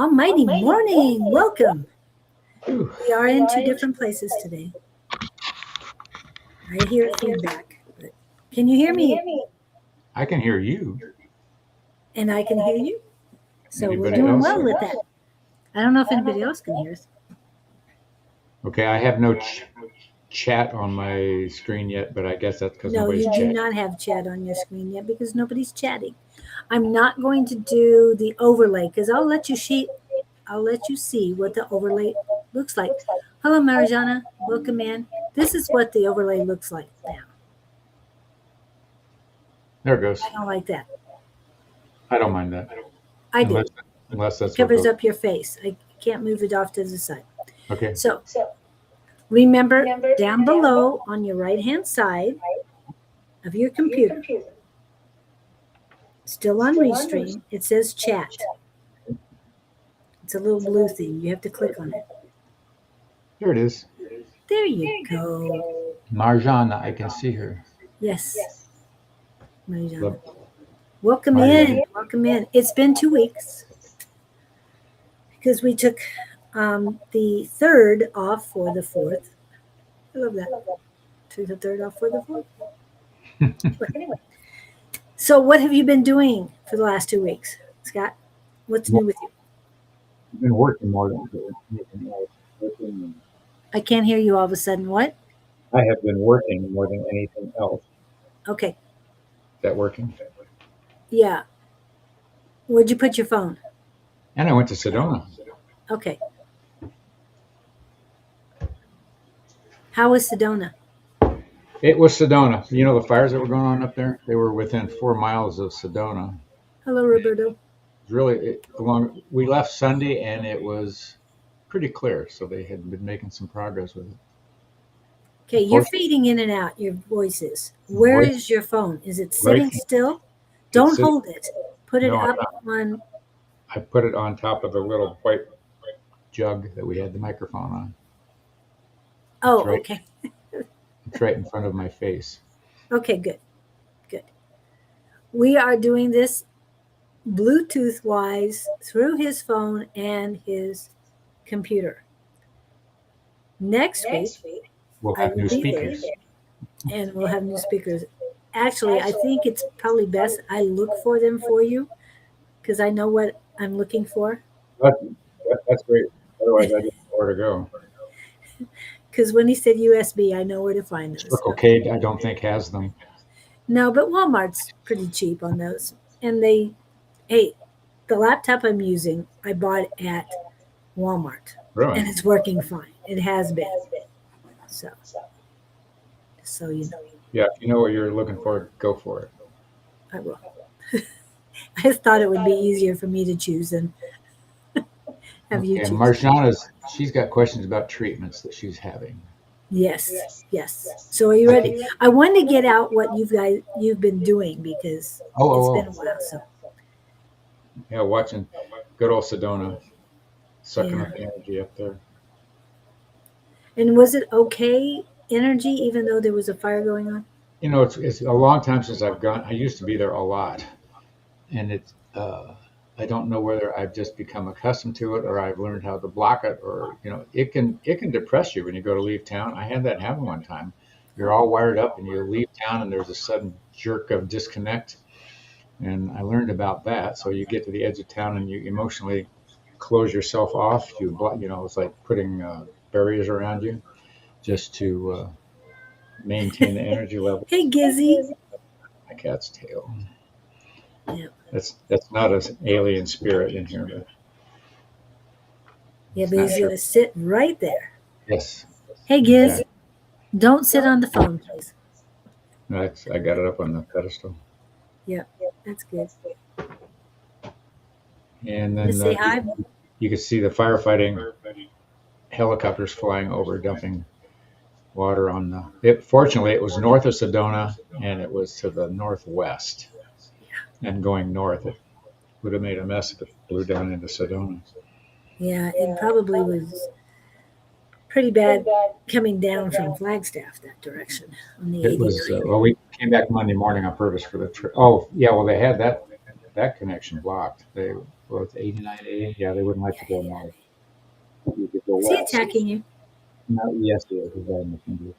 Almighty morning. Welcome. Whew. We are in two different places today. I hear feedback. But can you hear me? I can hear you. And I can hear you. So we're Anybody doing else? well with that. I don't know if anybody else can hear us. Okay, I have no chat on my screen yet, but I guess that's because No, nobody's you do chatting. not have chat on your screen yet because nobody's chatting. I'm not going to do the overlay because I'll let you see what the overlay looks like. Hello, Marijana. Welcome in. This is what the overlay looks like now. There it goes. I don't like that. I don't mind that. I do. Unless that's It covers what up your face. I can't move it off to the side. Okay. So remember down below on your right hand side of your computer, still on Restream, it says chat. It's a little blue thing. You have to click on it. There it is. There you go. Marjana, I can see her. Yes. Marijana. Look, Welcome in. Welcome in. It's been 2 weeks because we took the 3rd off for the 4th. I love that. Took the 3rd off for the 4th. Anyway. So what have you been doing for the last 2 weeks, Scott? What's new with you? I've been working more than anything else. I can't hear you all of a sudden. What? I have been working more than anything else. Okay. Is that working? Yeah. Where'd you put your phone? And I went to Sedona. Okay. How was Sedona? It was Sedona. You know the fires that were going on up there? They were within 4 miles of Sedona. Hello, Roberto. We left Sunday and it was pretty clear, so they had been making some progress with it. Okay, you're fading in and out, your voices. Where is your phone? Is it sitting still? Don't hold it. Put it up on. I put it on top of a little white jug that we had the microphone on. Oh, okay. It's right in front of my face. Okay, good. Good. We are doing this Bluetooth wise through his phone and his computer. Next week, we'll have new speakers. And we'll have new speakers. Actually, I think it's probably best I look for them for you because I know what I'm looking for. That's great. Otherwise, I just know where to go. Because when he said USB, I know where to find those. Circle K, I don't think has them. No, but Walmart's pretty cheap on those. And the laptop I'm using, I bought at Walmart. Really? And it's working fine. It has been. So you know. Yeah, if you know what you're looking for, go for it. I will. I just thought it would be easier for me to choose than have you choose. And Marjana's, she's got questions about treatments that she's having. Yes. So are you ready? I wanted to get out what you've been doing because it's been a while. So. Yeah, watching good old Sedona sucking up the energy up there. And was it okay energy even though there was a fire going on? You know, it's a long time since I've gone. I used to be there a lot, and it's I don't know whether I've just become accustomed to it or I've learned how to block it, or it can depress you when you go to leave town. I had that happen one time. You're all wired up and you leave town and there's a sudden jerk of disconnect, and I learned about that. So you get to the edge of town and you emotionally close yourself off. It's like putting barriers around you just to maintain the energy level. Hey, Gizzy. My cat's tail. Yeah. That's not an alien spirit in here. But he's going to sit right there. Yes. Hey, Giz. Don't sit on the phone, please. I got it up on the pedestal. Yeah, that's good. And then say hi. You can see the firefighting helicopters flying over, dumping water on fortunately, it was north of Sedona, and it was to the northwest. And going north, it would have made a mess if it blew down into Sedona. Yeah, it probably was pretty bad coming down from Flagstaff that direction. On the It was, we came back Monday morning on purpose for the trip. Oh, yeah, well, they had that that connection blocked. They were at 89A. Yeah, they wouldn't let you go north. You could go Is he west. attacking you? No, yes, he is. He's right in the finger.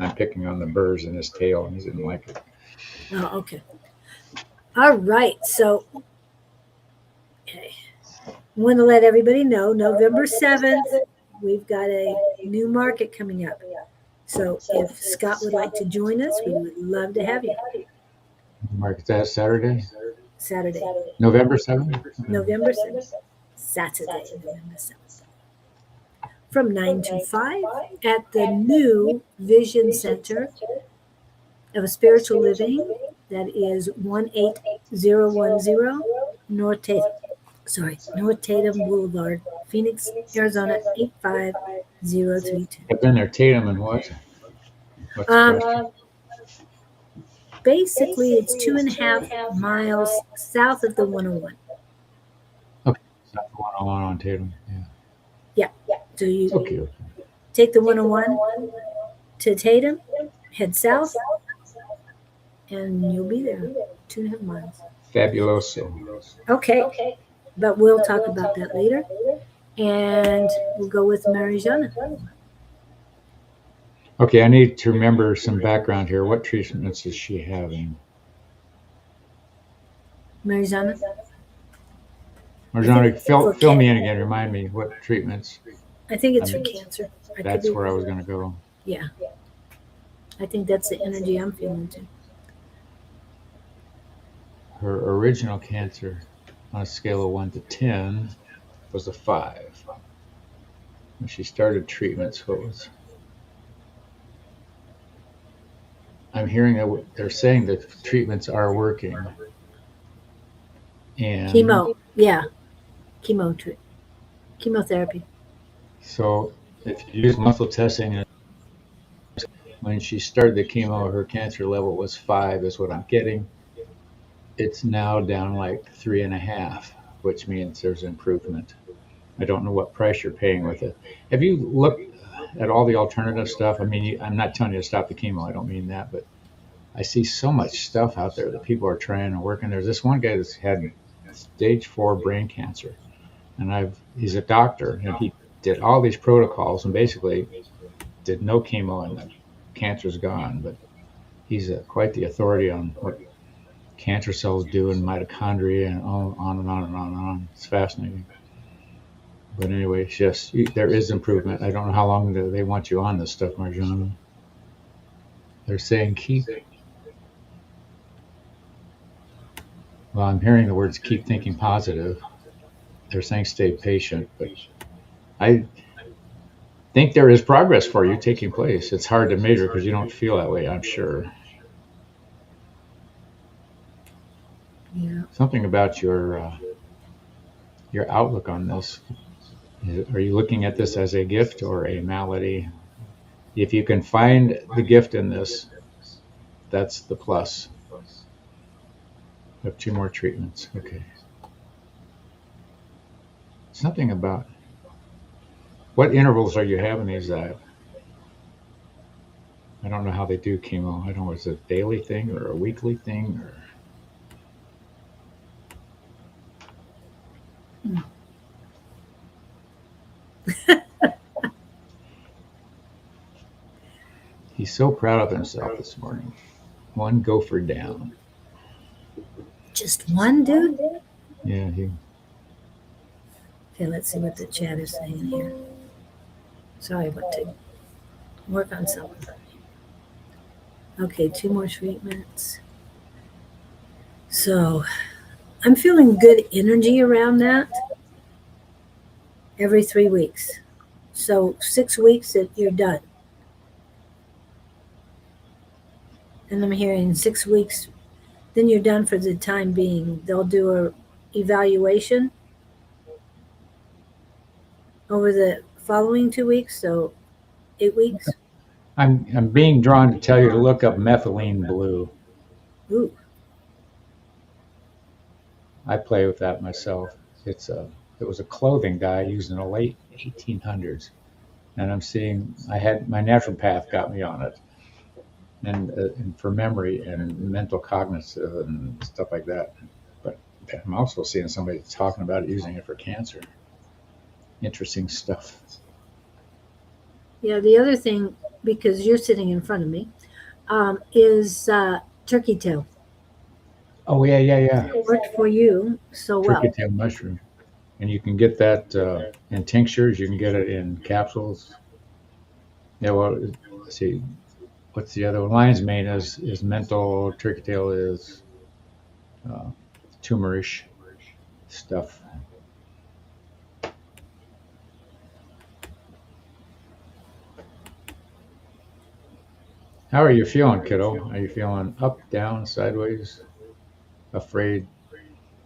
I'm picking on the burrs in his tail, and he didn't like it. Oh, okay. All right. So, okay. I want to let everybody know November 7th, we've got a new market coming up. So, if Scott would like to join us, we would love to have you. Mark, is that Saturday? Saturday, November 7th? November 7th. Saturday, November 7th. From 9 to 5 at the new Vision Center of Spiritual Living. That is 18010 North Tatum. North Tatum Boulevard, Phoenix, Arizona 85032. I've been there. Tatum and what? What's the Um, question? Basically, it's 2.5 miles south of the 101. Okay, it's not the one on Tatum. Yeah. So you Okay. take the 101 to Tatum, head south, and you'll be there. 2.5 miles. Fabuloso. Okay, but we'll talk about that later. And we'll go with Marijana. Okay, I need to remember some background here. What treatments is she having? Marijana? Marjana, for fill me in again. Remind me what treatments. I think it's for cancer. That's where I was going to go. Yeah. I think that's the energy I'm feeling too. Her original cancer on a scale of 1 to 10 was a 5. When she started treatments, what was... I'm hearing that they're saying that treatments are working. And chemo, yeah. Chemotherapy. So if you use muscle testing, when she started the chemo, her cancer level was 5, is what I'm getting. It's now down like 3.5, which means there's improvement. I don't know what price you're paying with it. Have you looked at all the alternative stuff? I mean, I'm not telling you to stop the chemo. I don't mean that, but I see so much stuff out there that people are trying and working. There's this one guy that's had stage 4 brain cancer, and he's a doctor, and he did all these protocols and basically did no chemo, and the cancer's gone. But he's quite the authority on what cancer cells do in mitochondria and on and on and on and on. It's fascinating. But anyway, it's just, there is improvement. I don't know how long they want you on this stuff, Marjana. They're saying keep. Well, I'm hearing the words keep thinking positive. They're saying stay patient, but I think there is progress for you taking place. It's hard to measure because you don't feel that way, I'm sure. Yeah. Something about your outlook on this. Are you looking at this as a gift or a malady? If you can find the gift in this, that's the plus. We have 2 more treatments. Okay. Something about what intervals are you having these at? I don't know how they do chemo. I don't know, is it a daily thing or a weekly thing or? He's so proud of himself this morning. 1 gopher down. Just one, dude? Yeah, Okay, let's see what the chat is saying here. Sorry, but to work on something. Okay, 2 more treatments. So I'm feeling good energy around that every 3 weeks. So 6 weeks that you're done. And I'm hearing 6 weeks, then you're done for the time being. They'll do a evaluation over the following 2 weeks, so 8 weeks. I'm being drawn to tell you to look up methylene blue. Ooh. I play with that myself. It was a clothing dye used in the late 1800s, and I'm seeing my naturopath got me on it. and for memory and mental cognitive and stuff like that. But I'm also seeing somebody talking about using it for cancer. Interesting stuff. Yeah, the other thing, because you're sitting in front of me, is turkey tail. Oh yeah. It worked for you so Turkey well. tail mushroom, and you can get that in tinctures. You can get it in capsules. Yeah, well, let's see. What's the other one? Lion's mane is mental. Turkey tail is uh, tumorish stuff. How are you feeling, kiddo? Are you feeling up, down, sideways, afraid,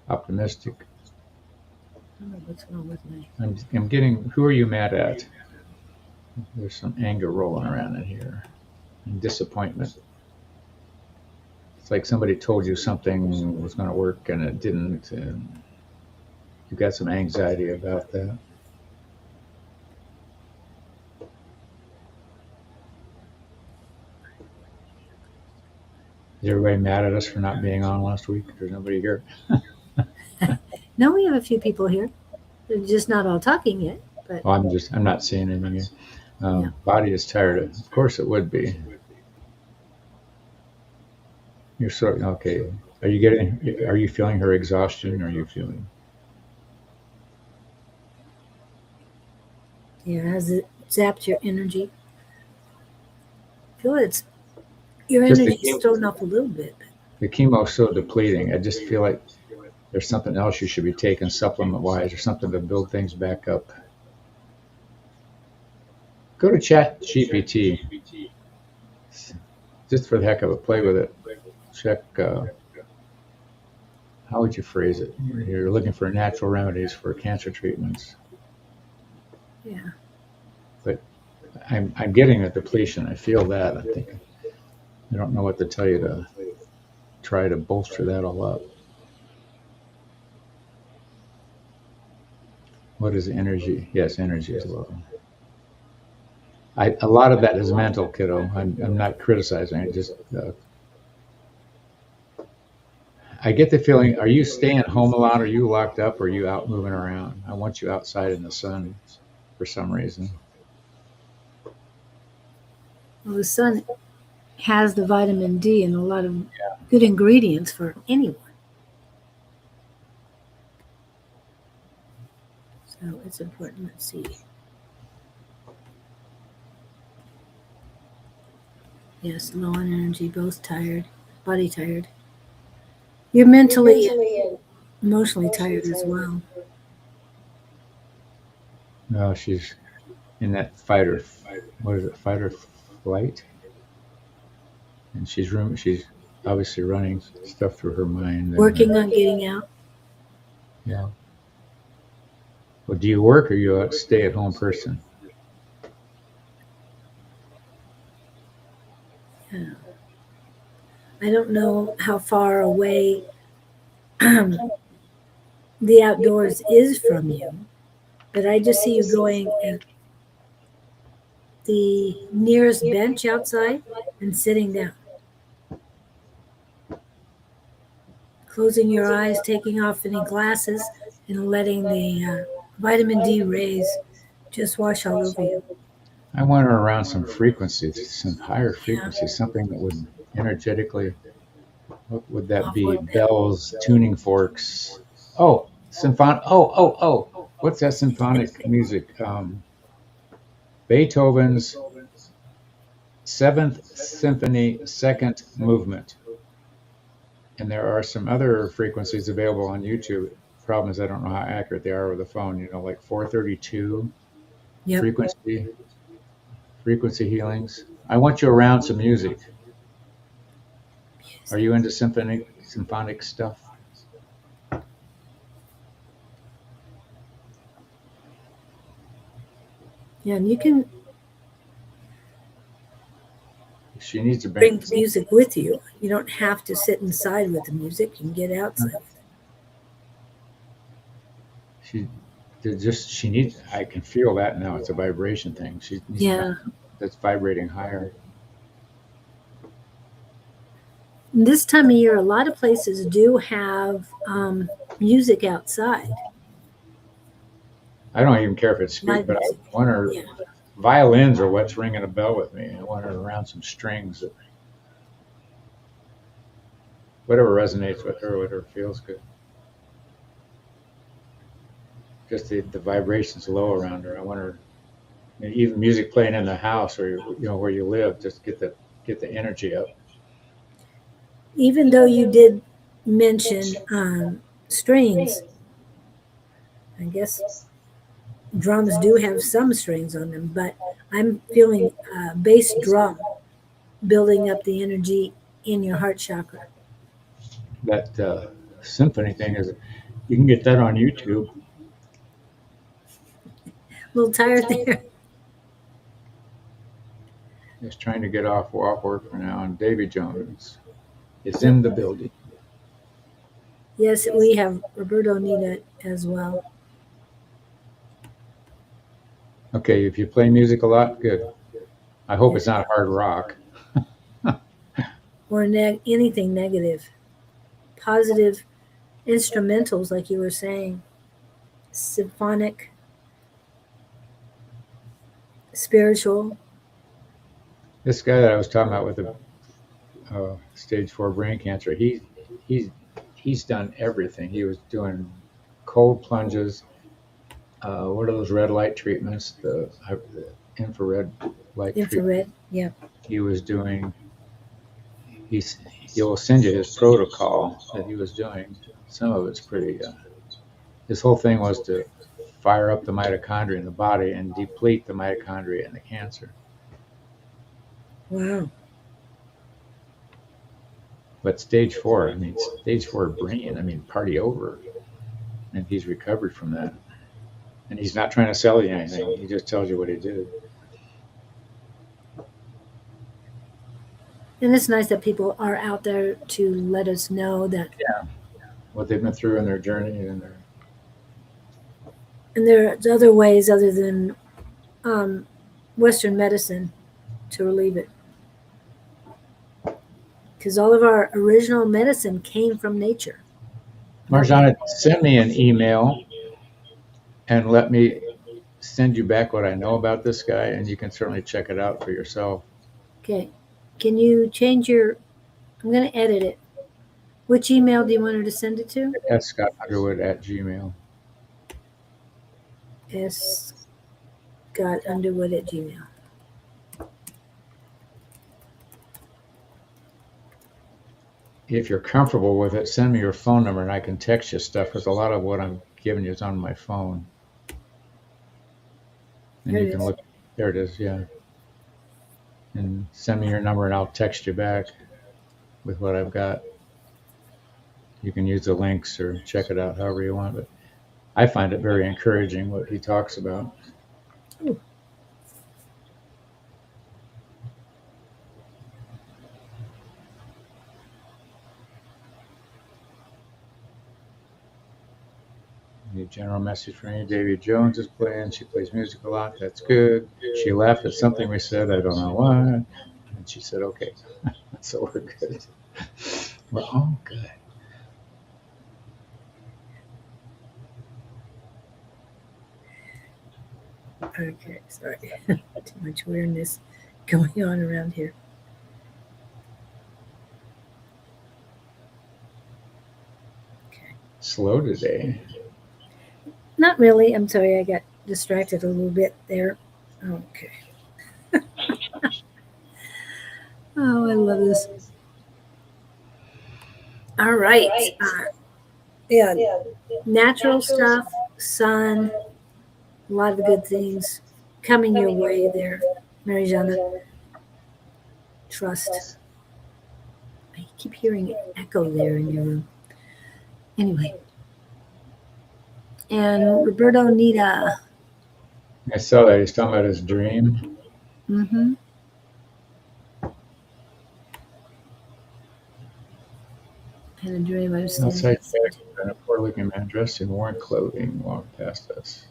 optimistic? I don't know what's wrong with me. I'm getting. Who are you mad at? There's some anger rolling around in here, and disappointment. It's like somebody told you something was going to work and it didn't, and you got some anxiety about that. Is everybody mad at us for not being on last week? There's nobody here. No, we have a few people here. They're just not all talking yet. But Well, I'm not seeing anything here. yeah, Body is tired. Of course it would be. You're sort of, okay. Are you feeling her exhaustion? Or are you feeling, yeah, has it zapped your energy? I feel it's your just energy's thrown off a little bit. the chemo's so depleting. I just feel like there's something else you should be taking supplement wise or something to build things back up. Go to Chat GPT just for the heck of it. Play with it. Check. How would you phrase it? You're looking for natural remedies for cancer treatments, Yeah. but I'm getting a depletion. I feel that. I think I don't know what to tell you to try to bolster that all up. What is energy? Yes, energy as well. A lot of that is mental, kiddo. I'm not criticizing. I get the feeling. Are you staying home a lot? Are you locked up? Or are you out moving around? I want you outside in the sun for some reason. Well, the sun has the vitamin D and a lot of good ingredients for anyone. So it's important. Let's see. Yes, low on energy, both tired, body tired. You're mentally and emotionally tired as well. No, she's in that fight or what is it? Fight or flight, and she's obviously running stuff through her mind. Working on getting out. Yeah. Well, do you work or are you a stay-at-home person? Yeah. I don't know how far away the outdoors is from you, but I just see you going at the nearest bench outside and sitting down, closing your eyes, taking off any glasses, and letting the vitamin D rays just wash all over you. I want her around some frequencies, some higher Yeah. frequencies, something that would energetically. What would that be? Offload that. Bells, tuning forks. Oh, symphonic. Oh. What's that symphonic music? Beethoven's Seventh Symphony, Second Movement. And there are some other frequencies available on YouTube. Problem is, I don't know how accurate they are with the phone. Like 432 Yep. frequency healings. I want you around some music. Are you into symphonic stuff? Yeah, and you can She needs to bring the music with you. You don't have to sit inside with the music. You can get outside with it. She needs. I can feel that now. It's a vibration thing. She needs Yeah. that's vibrating higher. This time of year, a lot of places do have music outside, I don't even care if it's street, live but I music. wonder, Yeah. violins are what's ringing a bell with me. I wonder around some strings, whatever resonates with her, whatever feels good. Just the vibration's low around her. I wonder, even music playing in the house or where you live, just get the energy up. Even though you did mention strings, I guess drums do have some strings on them, but I'm feeling bass drum building up the energy in your heart chakra. That symphony thing is, you can get that on YouTube. A little tired there. Just trying to get off work for now. And Davy Jones is Yep. in the building. Yes, we have Roberto Nita as well. Okay, if you play music a lot, good. I hope it's not hard rock. Or anything negative. Positive instrumentals, like you were saying, symphonic, spiritual. This guy that I was talking about with the stage 4 brain cancer, he's he's done everything. He was doing cold plunges. What are those red light treatments? The infrared light treatment. Infrared, yeah. He was doing. He'll send you his protocol that he was doing. Some of it's pretty. His whole thing was to fire up the mitochondria in the body and deplete the mitochondria in the cancer. Wow. But stage 4, stage 4 brain, party over. And he's recovered from that. And he's not trying to sell you anything. He just tells you what he did. And it's nice that people are out there to let us know that. Yeah. What they've been through in their journey And there's other ways other than Western medicine to relieve it. Because all of our original medicine came from nature. Marjana, send me an email and let me send you back what I know about this guy, and you can certainly check it out for yourself. Okay. Can you change your? I'm going to edit it. Which email do you want her to send it to? SScottunderwood@gmail. SScottunderwood@gmail. If you're comfortable with it, send me your phone number and I can text you stuff, because a lot of what I'm giving you is on my phone. And There you it can is. look. There it is, yeah. And send me your number and I'll text you back with what I've got. You can use the links or check it out however you want, but I find it very encouraging what he talks about. Ooh. The general message for me, Davy Jones is playing. She plays music a lot. That's good. She laughed at something we said. I don't know what. And she said, okay. So we're good. We're all good. Okay, sorry. Too much weirdness going on around here. Okay. Slow today. Not really. I'm sorry. I got distracted a little bit there. Okay. Oh, I love this. All right. Yeah. Natural stuff, sun, a lot of good things coming your way there, Marijana. Trust. I keep hearing an echo there in your room. Anyway. And Roberto Nita. I saw that. He's talking about his dream. Mm-hmm. Had a dream I was Outside back, and a poor-looking man dressed in worn clothing walked past us.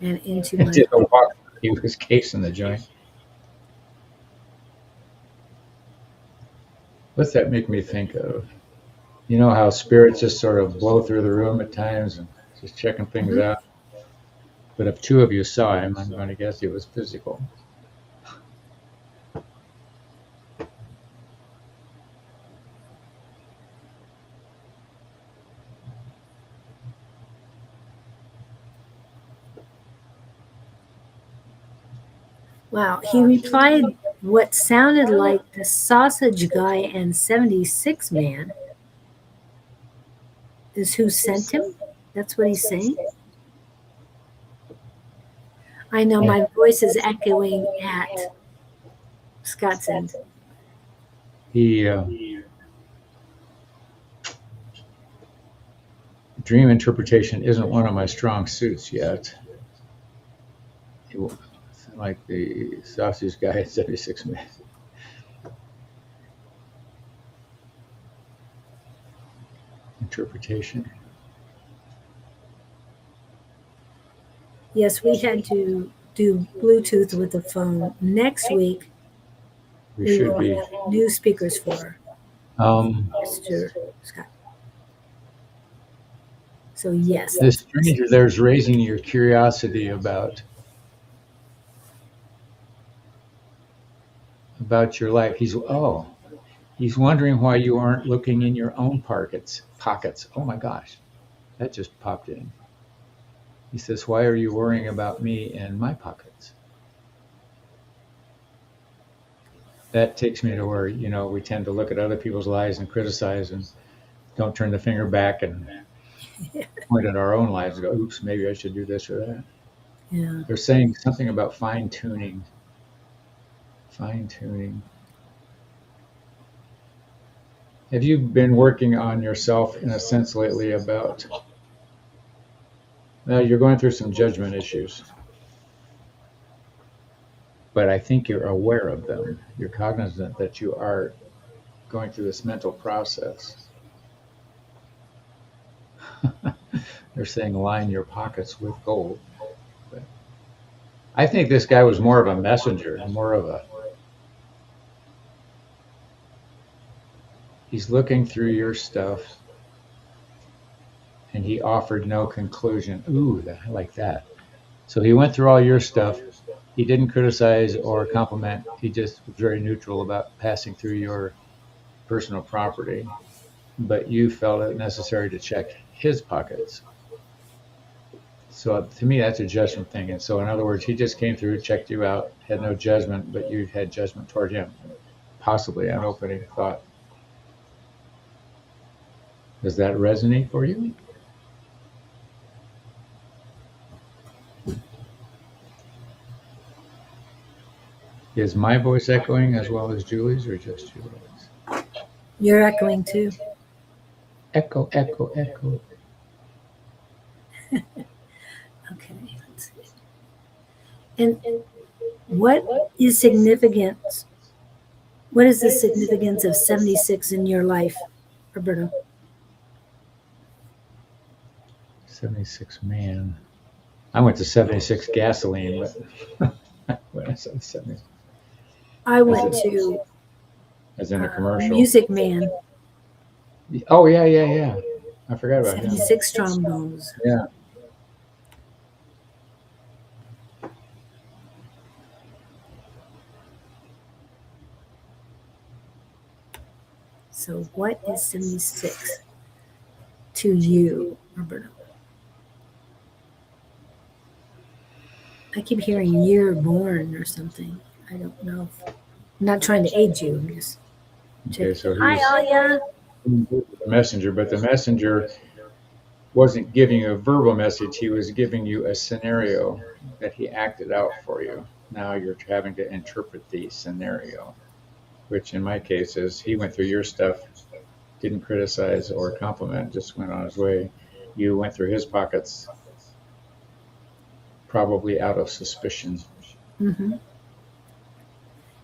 and into And my did a walk. He was casing the joint. What's that make me think of? You know how spirits just sort of blow through the room at times and just checking things Mhm. out? But if two of you saw him, I'm going to guess it was physical. Wow. He replied what sounded like the sausage guy and 76 man is who sent him. That's what he's saying. I know Yeah. my voice is echoing at Scott's end. He dream interpretation isn't one of my strong suits yet. It, like the sausage guy at 76 man. Interpretation. Yes, we had to do Bluetooth with the phone. Next week, We we should will be. have new speakers for Um, Mr. Scott. So, yes, this that's what he stranger said. there's raising your curiosity about your life. He's wondering why you aren't looking in your own pockets. Oh my gosh, that just popped in. He says, "Why are you worrying about me and my pockets?" That takes me to where we tend to look at other people's lives and criticize and don't turn the finger back and point at our own lives and go, "Oops, maybe I should do this or that." Yeah. They're saying something about fine tuning. Fine tuning. Have you been working on yourself in a sense lately about, well, you're going through some judgment issues, but I think you're aware of them. You're cognizant that you are going through this mental process. They're saying line your pockets with gold. But I think this guy was more of a messenger, he's looking through your stuff and he offered no conclusion. Ooh, I like that. So he went through all your stuff. He didn't criticize or compliment. He just was very neutral about passing through your personal property. But you felt it necessary to check his pockets. So to me, that's a judgment thing. And so, in other words, he just came through, checked you out, had no judgment, but you had judgment toward him. Possibly an opening thought. Does that resonate for you? Is my voice echoing as well as Julie's or just Julie's? You're echoing too. Echo, echo, echo. Okay. Let's see. And what is significance? What is the significance of 76 in your life, Roberto? 76 man. I went to 76 gasoline, but when I said 70, I as, went a, to as in a commercial. Music Man, Oh, yeah, yeah, yeah. I forgot about him. 76 trombones. Yeah. So, what is 76 to you, Roberto? I keep hearing year born or something. I don't know. I'm not trying to age you. I'm just Okay, checking. so he Hi, was Alia. the messenger, but the messenger wasn't giving you a verbal message. He was giving you a scenario that he acted out for you. Now you're having to interpret the scenario, which in my case is he went through your stuff, didn't criticize or compliment, just went on his way. You went through his pockets, probably out of suspicion. Hmm.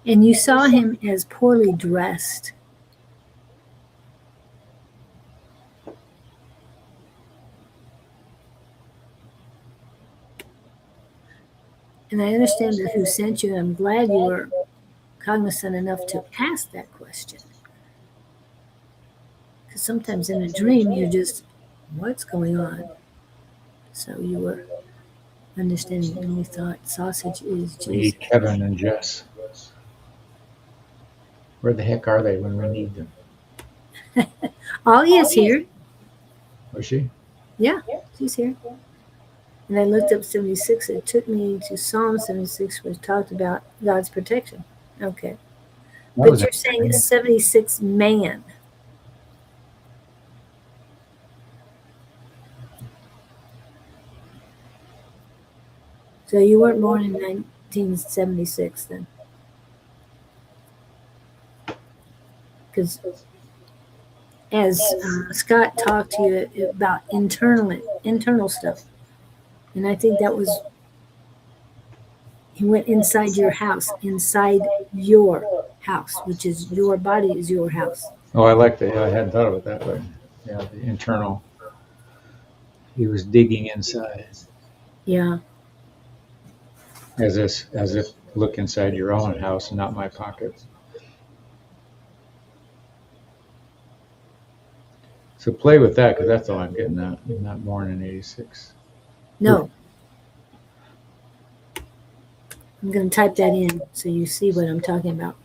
And you saw him as poorly dressed. And I understand that who sent you. I'm glad you were cognizant enough to ask that question. Because sometimes in a dream, you're just, what's going on? So you were understanding the only thought, sausage is We Jesus. need Kevin and Jess. Where the heck are they when we need them? Ollie is here. Was she? Yeah, she's here. And I looked up 76. It took me to Psalm 76, which talked about God's protection. Okay. That But was you're saying it's 76 man. So you weren't born in 1976 then? Because as Scott talked to you about internal stuff, and I think that was, he went inside your house, which is your body is your house. Oh, I like that. Yeah, I hadn't thought of it that way. Yeah, the internal. He was digging inside, Yeah. as if look inside your own house and not my pockets. So play with that because that's all I'm getting at. I'm not born in '86. No. I'm going to type that in so you see what I'm talking about.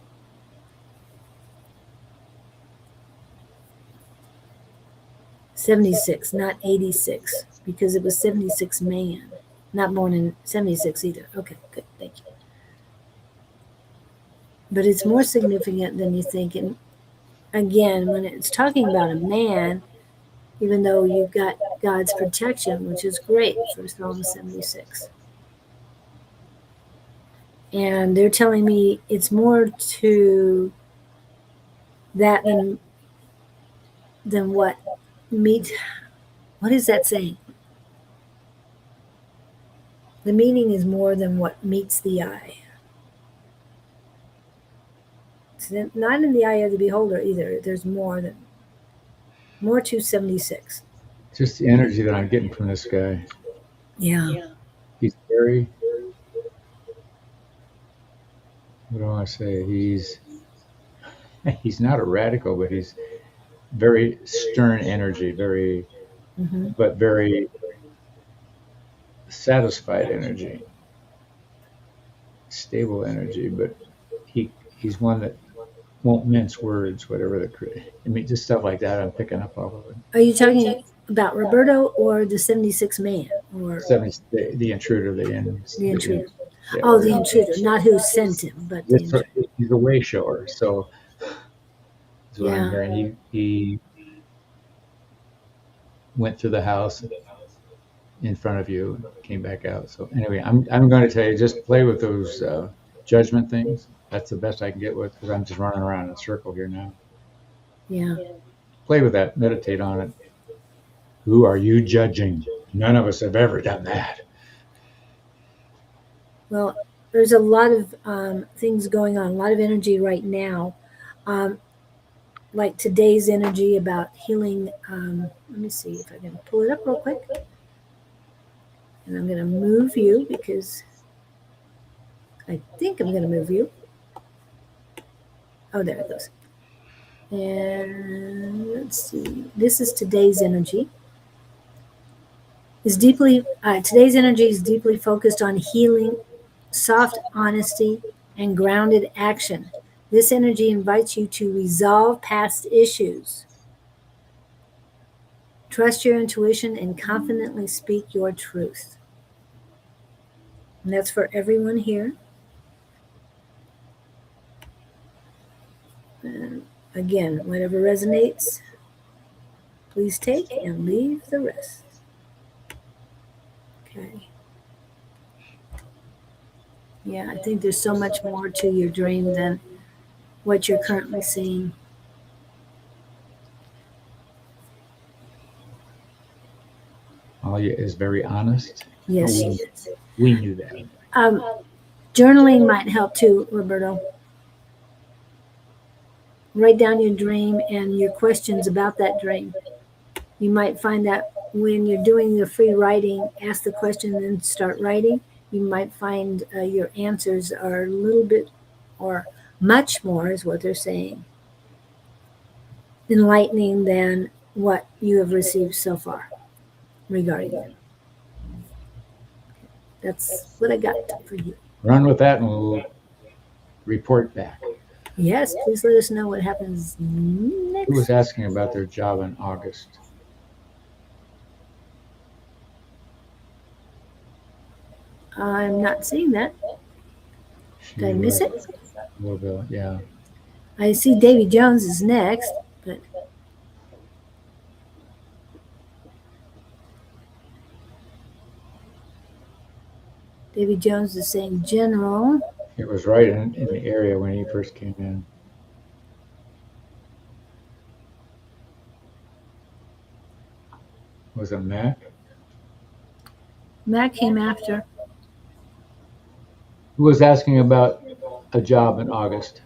'76, not '86, because it was 76 man. Not born in '76 either. Okay, good, thank you. But it's more significant than you think. And again, when it's talking about a man, even though you've got God's protection, which is great for Psalm 76. And they're telling me it's more to that than what meet. What is that saying? The meaning is more than what meets the eye. It's not in the eye of the beholder either. There's more to 76. Just the energy that I'm getting from this guy. Yeah. He's very. What do I say? He's not a radical, but he's very stern energy, but very satisfied energy, stable energy. But he's one that won't mince words, whatever I mean, just stuff like that. I'm picking up off of it. Are you talking about Roberto or the 76 man? Or The intruder, the intruder? Yeah, oh, the intruder, not who sent him, but the intruder. He's a way shower, so that's what I'm hearing. He went through the house in front of you, came back out. So anyway, I'm going to tell you, just play with those judgment things. That's the best I can get with, because I'm just running around in a circle here now. Yeah. Play with that. Meditate on it. Who are you judging? None of us have ever done that. Well, there's a lot of things going on, a lot of energy right now. Like today's energy about healing. Let me see if I can pull it up real quick. And I'm going to move you because I think I'm going to move you. Oh, there it goes. And let's see. This is today's energy. Today's energy is deeply focused on healing, soft honesty, and grounded action. This energy invites you to resolve past issues. Trust your intuition and confidently speak your truth. And that's for everyone here. And again, whatever resonates, please take and leave the rest. Okay. Yeah, I think there's so much more to your dream than what you're currently seeing. Alia is very honest. Yes, she is. We knew that. Journaling might help too, Roberto. Write down your dream and your questions about that dream. You might find that when you're doing the free writing, ask the question and then start writing. You might find your answers are a little bit or much more is what they're saying. enlightening than what you have received so far regarding it. That's what I got for you. Run with that and we'll report back. Yes, please let us know what happens Who was next. asking about their job in August? I'm not seeing that. Did I miss it? Louisville, yeah. I see Davy Jones is next, but Davy Jones is saying general. It was right in the area when he first came in. Was it Mac? Matt came after. Who was asking about a job in August?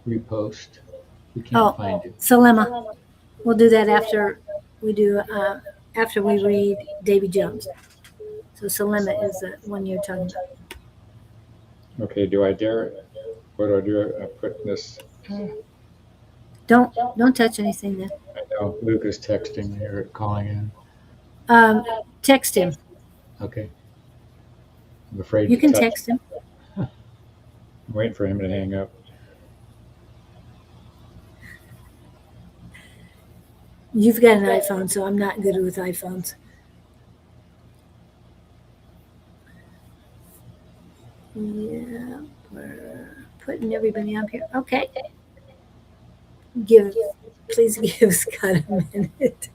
Repost. We can't find it. Salema. We'll do that after we do after we read Davy Jones. So Salema is the one you're talking about. Okay, do I dare? What do I do? I put this. Don't touch anything then. I know Luke is texting me or calling in. Text him. Okay. I'm afraid You to can touch. text him. I'm waiting for him to hang up. You've got an iPhone, so I'm not good with iPhones. Yeah, we're putting everybody up here. Okay. Please give Scott a minute.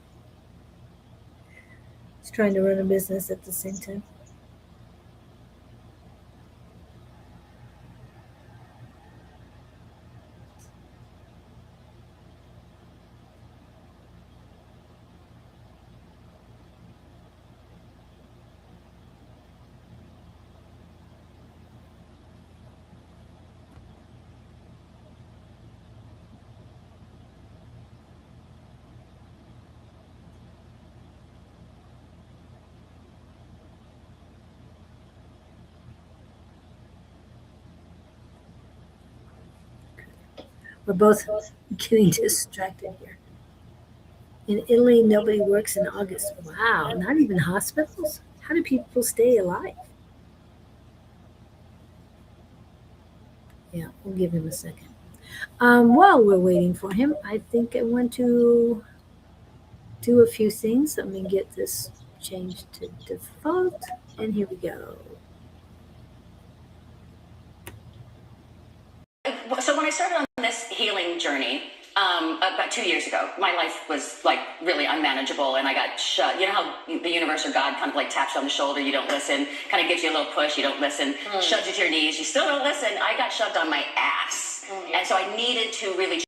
He's trying to run a business at the same time. We're both getting distracted here. In Italy, nobody works in August. Wow, not even hospitals? How do people stay alive? Yeah, we'll give him a second. While we're waiting for him, I think I want to do a few things. Let me get this changed to default, and here we go. So when I started on this healing journey about 2 years ago, my life was like really unmanageable, and I got shut. You know how the universe or God kind of like taps you on the shoulder, you don't listen, kind of gives you a little push, you don't listen, shoves you to your knees, you still don't listen. I got shoved on my ass, and so I needed to really.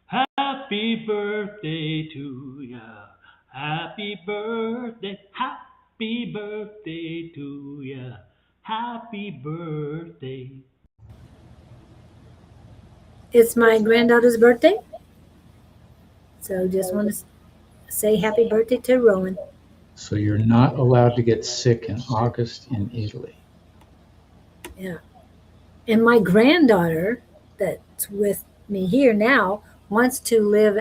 Happy birthday to ya. Happy birthday. Happy birthday to ya. Happy birthday. It's my granddaughter's birthday, so just want to say happy birthday to Rowan. So you're not allowed to get sick in August in Italy. Yeah. And my granddaughter, that's with me here now, wants to live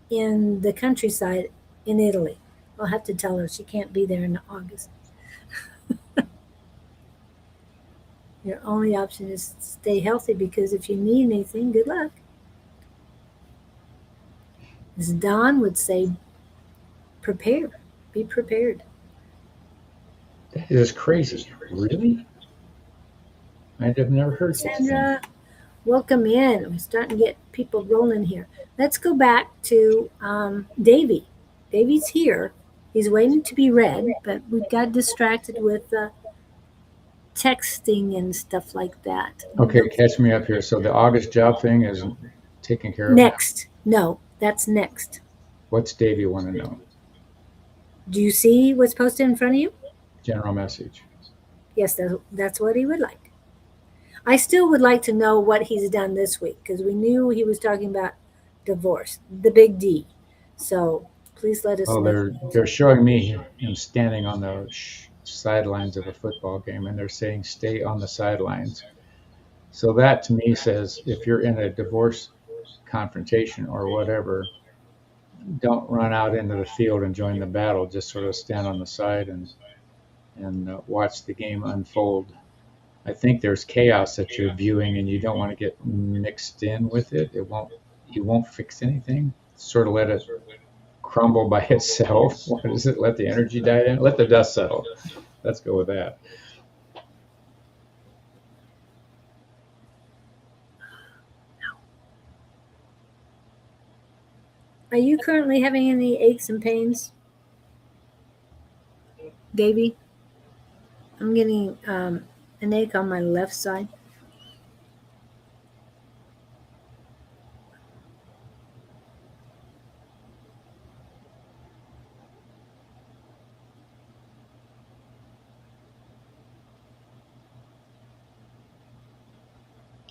in the countryside in Italy. I'll have to tell her she can't be there in August. Your only option is to stay healthy, because if you need anything, good luck. As Don would say, prepare. Be prepared. That is crazy. Really? I'd have never heard such a thing. Sandra, welcome in. We're starting to get people rolling here. Let's go back to Davy. Davy's here. He's waiting to be read, but we got distracted with texting and stuff like that. Okay, catch me up here. So the August job thing is taken care of. Next. No, That's next. What's Davey want to know? Do you see what's posted in front of you? General message. Yes, that's what he would like. I still would like to know what he's done this week because we knew he was talking about divorce, the big D. So please let us Well, know. they're showing me him standing on the sidelines of a football game, and they're saying stay on the sidelines. So that to me says if you're in a divorce confrontation or whatever, don't run out into the field and join the battle. Just sort of stand on the side and watch the game unfold. I think there's chaos that you're viewing, and you don't want to get mixed in with it. You won't fix anything. Sort of let it crumble by itself. What is it? Let the energy die down. Let the dust settle. Let's go with that. Are you currently having any aches and pains, Davey? I'm getting an ache on my left side.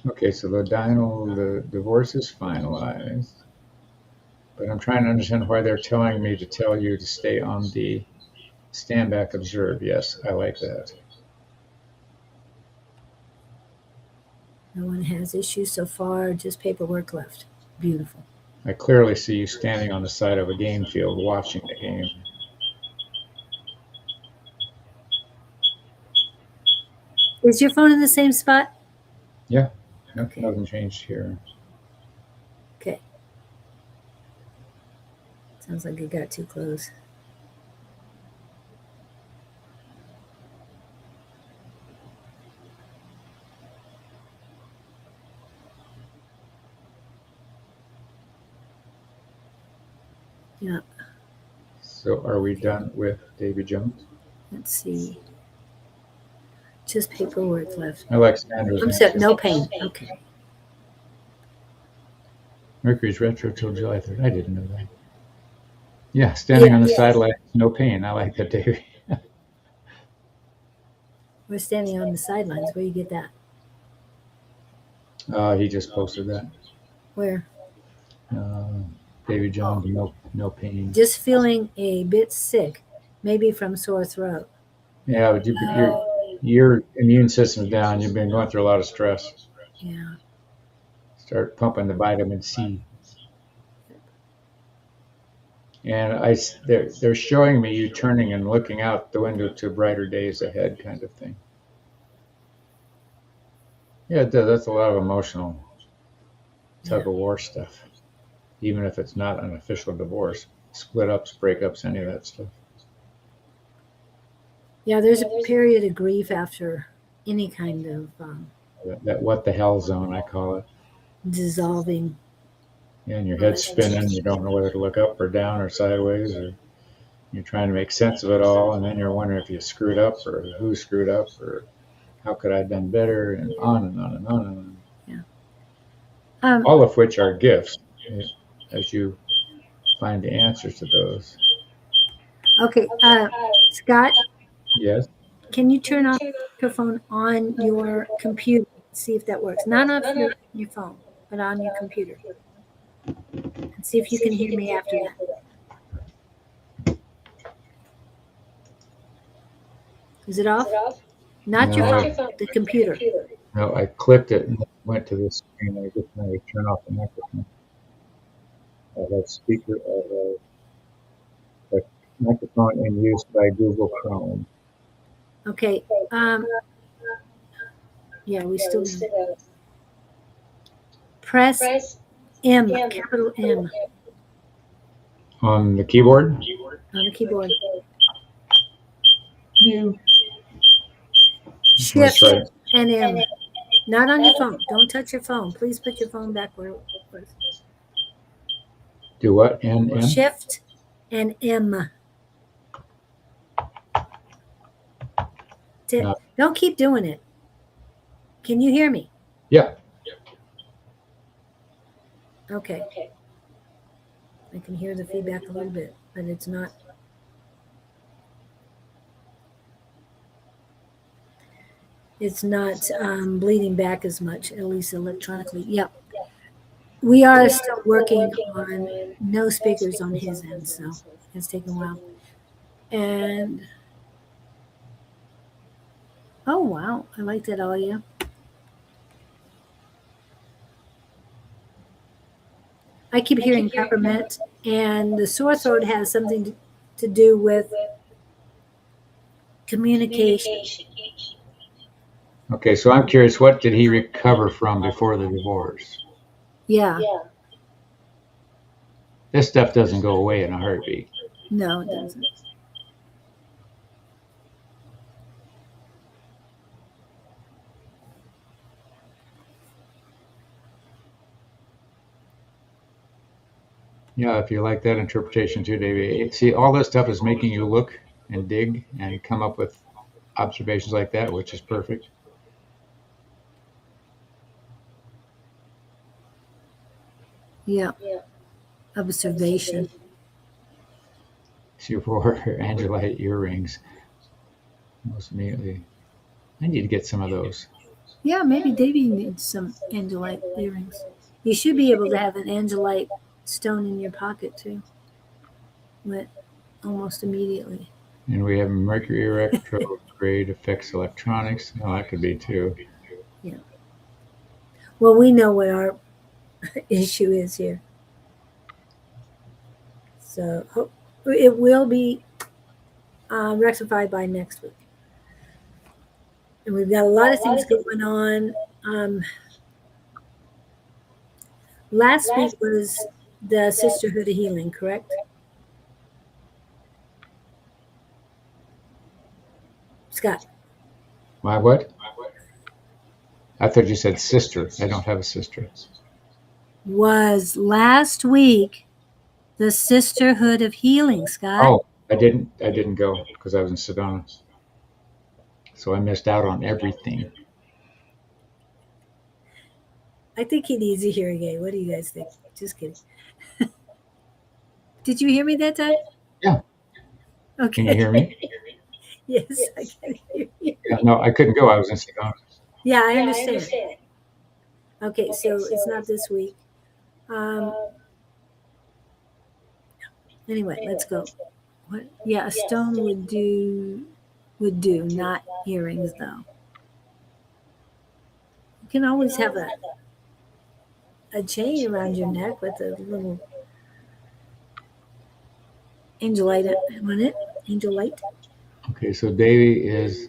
Okay, so the divorce is finalized, but I'm trying to understand why they're telling me to tell you to stay on the stand back, observe. Yes, I like that. No one has issues so far, just paperwork left. Beautiful. I clearly see you standing on the side of a game field watching the game. Is your phone in the same spot? Yeah, no, Okay. nothing changed here. Okay. Sounds like it got too close. Yeah. So are we done with Davy Jones? Let's see. Just paperwork left. I like Sanders. I'm set. No pain. Okay. Mercury's retro till July 3rd. I didn't know that. Yeah, standing on the sideline, no pain. I like that, Davey. We're standing on the sidelines. Where you get that? He just posted that. Where? Davy Jones, no pain. Just feeling a bit sick, maybe from sore throat. Yeah, but your immune system's down. You've been going through a lot of stress. Yeah. Start pumping the vitamin C. And they're showing me you turning and looking out the window to brighter days ahead, kind of thing. Yeah, it does. That's a lot of emotional tug of war stuff, even if it's not an official divorce. Split ups, breakups, any of that stuff. Yeah, there's a period of grief after any kind of That what the hell zone, I call it. dissolving. Yeah, and your head's spinning. You don't know whether to look up or down or sideways, or you're trying to make sense of it all, and then you're wondering if you screwed up or who screwed up or how could I have done better, and on and on and on and on. Yeah. All of which are gifts as you find the answers to those. Okay, Scott, Yes. can you turn off your phone on your computer? See if that works. Not off your phone, but on your computer. And see if you can hear me after that. Is it off? Not your phone, the computer. No, I clicked it and it went to this screen. I just wanted to turn off the microphone. I have speaker of a microphone in use by Google Chrome. Okay. Yeah, we still do. Press M, capital M. On the keyboard? On the keyboard. No. Shift and M. Not on your phone. Don't touch your phone. Please put your phone back where it was. Do what? N? Shift and M. No. Don't keep doing it. Can you hear me? Yeah. Okay. I can hear the feedback a little bit, but it's not. It's not bleeding back as much, at least electronically. Yep. We are still working on no speakers on his end, so it's taking a while. And oh wow, I like that audio. I keep hearing peppermint, and the sore throat has something to do with communication. Okay, so I'm curious, what did he recover from before the divorce? Yeah, This stuff doesn't go away in a heartbeat. no, it doesn't. Yeah, if you like that interpretation too, David. See, all this stuff is making you look and dig and come up with observations like that, which is perfect. Yeah, observation. See, for Angelite earrings, most immediately. I need to get some of those. Yeah, maybe Davey needs some angelite earrings. You should be able to have an angelite stone in your pocket too. Went almost immediately. And we have Mercury retrograde affects electronics. Oh, that could be too. Yeah. Well, we know what our issue is here. So it will be rectified by next week. And we've got a lot of things going on. Last week was the Sisterhood of Healing, correct? Scott. My what? I thought you said sister. I don't have a sister. Was last week the Sisterhood of Healing, Scott? Oh, I didn't go because I was in Sedona. So I missed out on everything. I think he needs a hearing aid. What do you guys think? Just kidding. Did you hear me that time? Yeah. Okay. Can you hear me? Yes, I can hear you. Yeah, no, I couldn't go. I was in Sedona. Yeah, I understand. Okay, so it's not this week. Anyway, let's go. What? Yeah, a stone would do, not earrings though. You can always have a chain around your neck with a little angelite on it. Angelite. Okay, so Davey is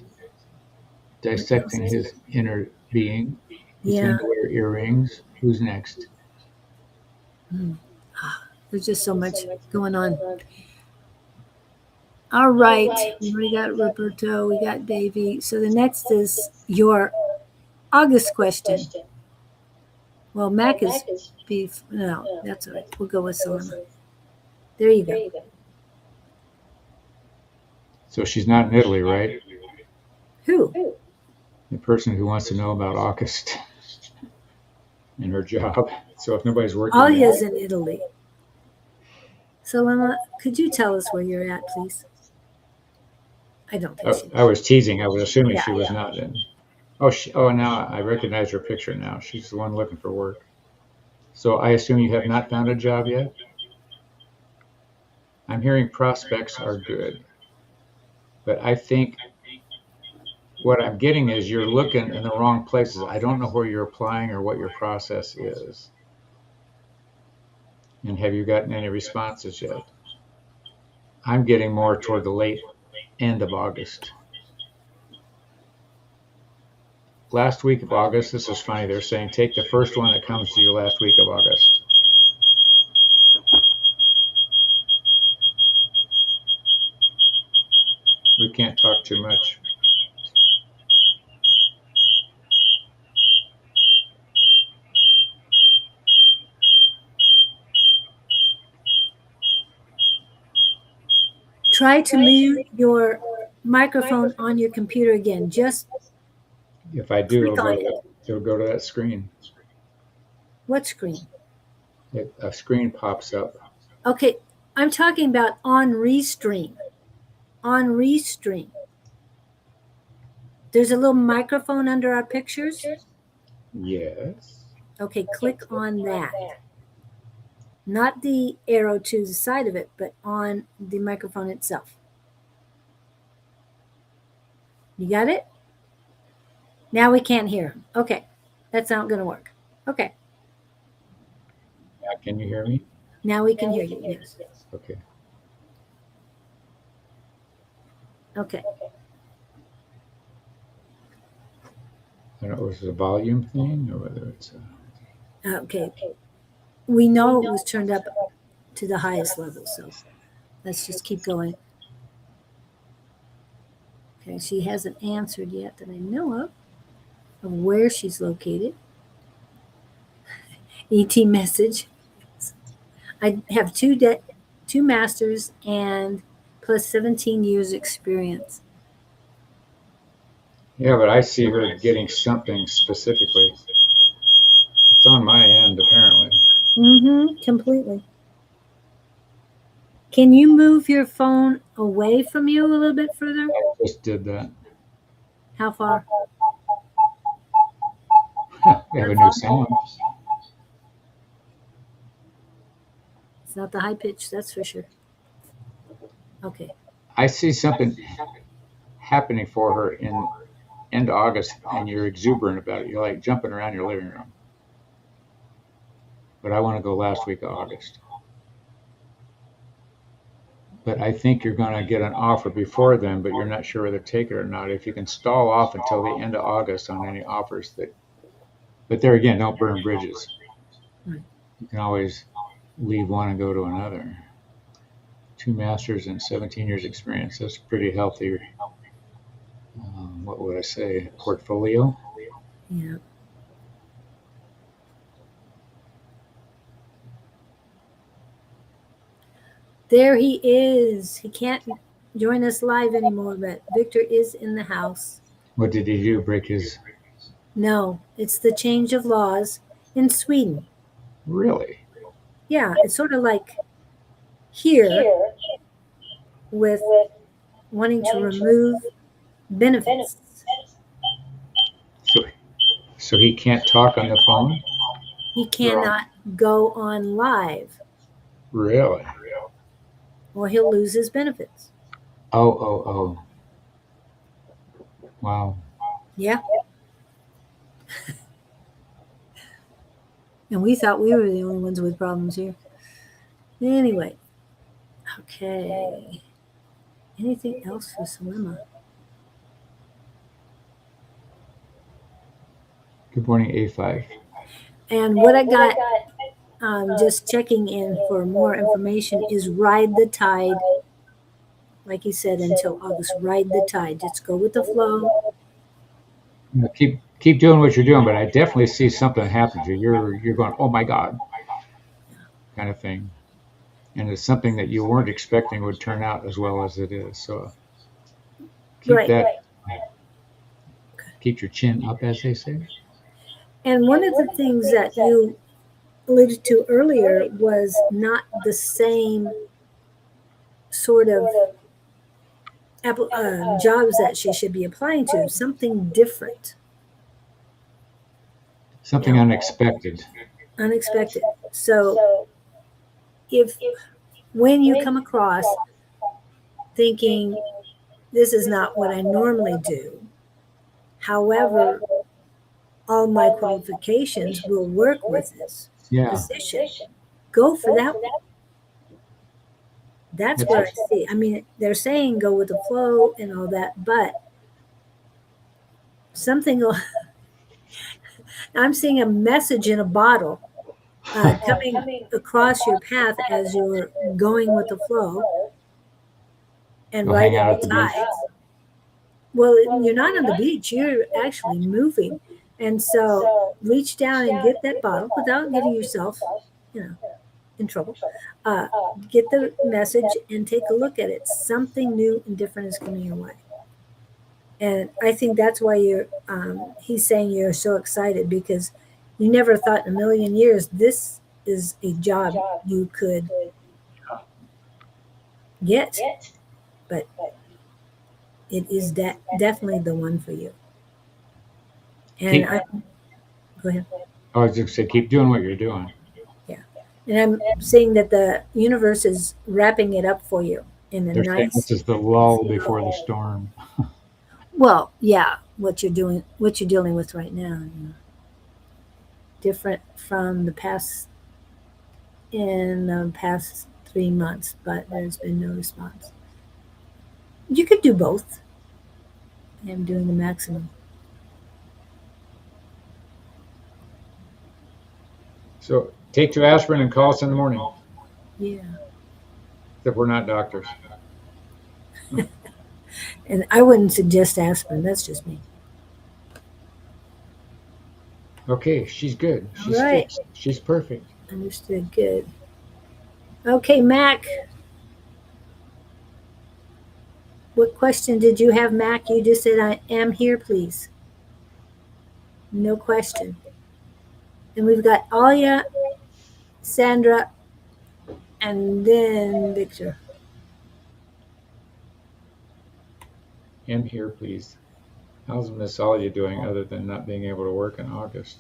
dissecting his inner being. He's Yeah. going to wear earrings. Who's next? There's just so much going on. All right. We already got Roberto. We got Davey. So the next is your August question. Well, Mac is beef. No, that's all right. We'll go with Selena. There you go. So she's not in Italy, right? Who? The person who wants to know about August and her job. So if nobody's working, Alia's in Italy. Selena, could you tell us where you're at, please? I don't think she. I was teasing. I was assuming Yeah, she was not in. Oh, now I recognize her picture now. She's the one looking for work. So I assume you have not found a job yet? I'm hearing prospects are good. But I think what I'm getting is you're looking in the wrong places. I don't know where you're applying or what your process is. And have you gotten any responses yet? I'm getting more toward the late end of August. Last week of August, this is funny, they're saying take the first one that comes to you last week of August. We can't talk too much. Try to mute your microphone on your computer again. Just If I do, click on it. it'll go to that screen. What screen? A screen pops up. Okay, I'm talking about on Restream. On Restream. There's a little microphone under our pictures. Yes. Okay, click on that. Not the arrow to the side of it, but on the microphone itself. You got it? Now we can't hear him. Okay, that's not going to work. Okay, Now, can you hear me? now we can hear you. Yes. Okay. Okay. I don't know if it's a volume thing or whether it's Okay. We know it was turned up to the highest level, so let's just keep going. Okay, she hasn't answered yet that I know of where she's located. ET message. I have two masters and plus 17 years experience. Yeah, but I see her getting something specifically. It's on my end, apparently. Completely. Can you move your phone away from you a little bit further? I just did that. How far? We have a new sound. It's not the high pitch, that's for sure. Okay. I see something happening for her in end of August, and you're exuberant about it. You're like jumping around your living room. But I want to go last week of August. But I think you're going to get an offer before then, but you're not sure whether to take it or not. If you can stall off until the end of August on any offers that, but there again, don't burn bridges. Right. You can always leave one and go to another. 2 masters and 17 years experience. That's pretty healthy. What would I say? Portfolio? Yeah. There he is. He can't join us live anymore, but Victor is in the house. What did he do? Break his. No, it's the change of laws in Sweden. Really? Yeah, it's sort of like here with wanting to remove benefits. So he can't talk on the phone? He cannot go on live Really? or he'll lose his benefits. Oh. Wow. Yeah. And we thought we were the only ones with problems here. Anyway. Okay. Anything else for Salima? Good morning, A5. And what I got, just checking in for more information, is ride the tide. Like he said, until August, ride the tide. Just go with the flow. You know, keep doing what you're doing, but I definitely see something happen to you. You're going, oh my God, kind of thing. And it's something that you weren't expecting would turn out as well as it is. So keep that. Keep your chin up, as they say. And one of the things that you alluded to earlier was not the same sort of jobs that she should be applying to, something different. Something unexpected. Unexpected. So when you come across thinking, this is not what I normally do, however, all my qualifications will work with this position, go for that one. That's what I see. I mean, they're saying go with the flow and all that, but something will. I'm seeing a message in a bottle coming across your path as you're going with the flow and riding the tides. Well, you're not on the beach. You're actually moving. And so reach down and get that bottle without getting yourself, in trouble. Get the message and take a look at it. Something new and different is coming your way. And I think that's why he's saying you're so excited, because you never thought in a million years this is a job you could get, but it is definitely the one for you. And Keep, go ahead. I was just say, keep doing what you're doing. Yeah. And I'm seeing that the universe is wrapping it up for you in a They're saying nice this is the lull before the flow. storm. Well, yeah, what you're dealing with right now, different from in the past 3 months, but there's been no response. You could do both. I'm doing the maximum. So take 2 aspirin and call us in the morning. Yeah. Except we're not doctors. And I wouldn't suggest aspirin. That's just me. Okay, she's good. All She's right. fixed. She's perfect. Understood. Good. Okay, Mac. What question did you have, Mac? You just said, I am here, please. No question. And we've got Alia, Sandra, and then Victor. I'm here, please. How's Miss Alia doing other than not being able to work in August?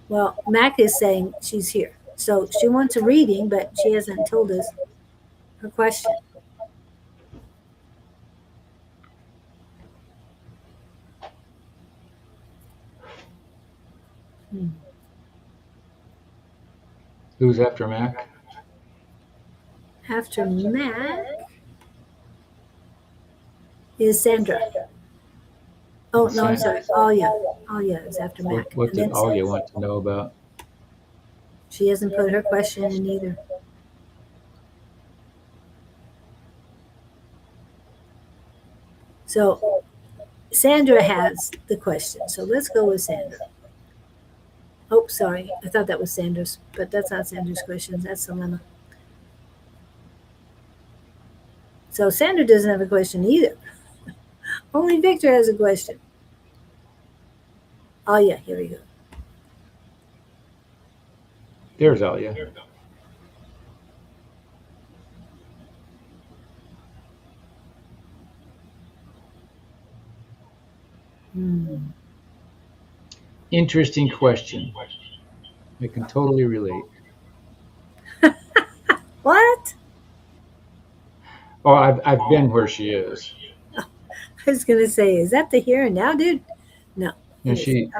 Well, Mac is saying she's here. So she wants a reading, but she hasn't told us her question. Who's after Mac? After Mac is Sandra. Oh, no, I'm sorry. Alia. Alia is after Mac. What And did then Alia want to know about? she hasn't put her question in either. So Sandra has the question. So let's go with Sandra. Oh, sorry. I thought that was Sandra's, but that's not Sandra's question. That's Selena. So Sandra doesn't have a question either. Only Victor has a question. Oh, yeah. Here we go. There's Alia. Interesting question. I can totally relate. What? Oh, I've been where she is. I was going to say, is that the here and now, dude? No. And Okay.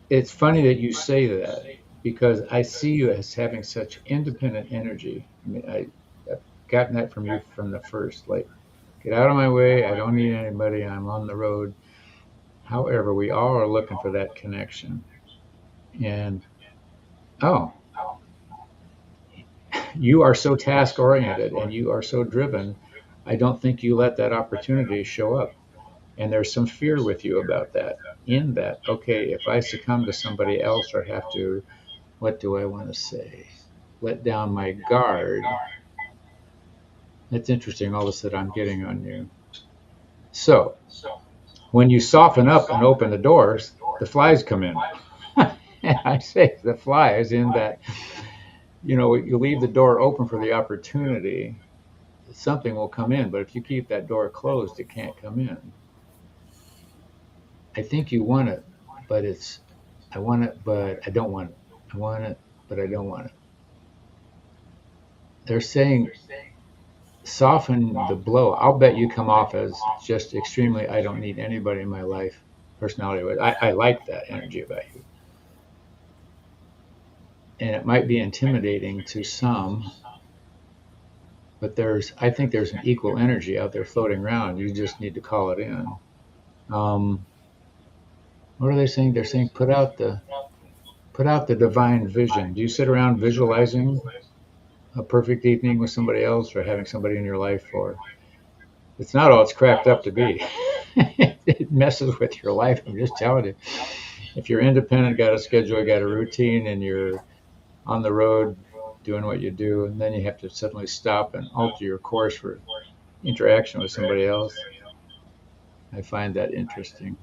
it's funny that you say that because I see you as having such independent energy. I mean, I've gotten that from you from the first. Like, get out of my way. I don't need anybody. I'm on the road. However, we all are looking for that connection. And oh, you are so task oriented and you are so driven. I don't think you let that opportunity show up. And there's some fear with you about that. In that, okay, if I succumb to somebody else or have to, what do I want to say? Let down my guard. That's interesting, all this that I'm getting on you. So, when you soften up and open the doors, the flies come in. And I say the flies in that, you leave the door open for the opportunity, something will come in. But if you keep that door closed, it can't come in. I think you want it, but I want it, but I don't want it. I want it, but I don't want it. They're saying soften the blow. I'll bet you come off as just extremely, I don't need anybody in my life personality. I like that energy about you. And it might be intimidating to some, but I think there's an equal energy out there floating around. You just need to call it in. What are they saying? They're saying put out the divine vision. Do you sit around visualizing a perfect evening with somebody else or having somebody in your life? Or it's not all it's cracked up to be. It messes with your life. I'm just telling you. If you're independent, got a schedule, got a routine, and you're on the road doing what you do, and then you have to suddenly stop and alter your course for interaction with somebody else. I find that interesting.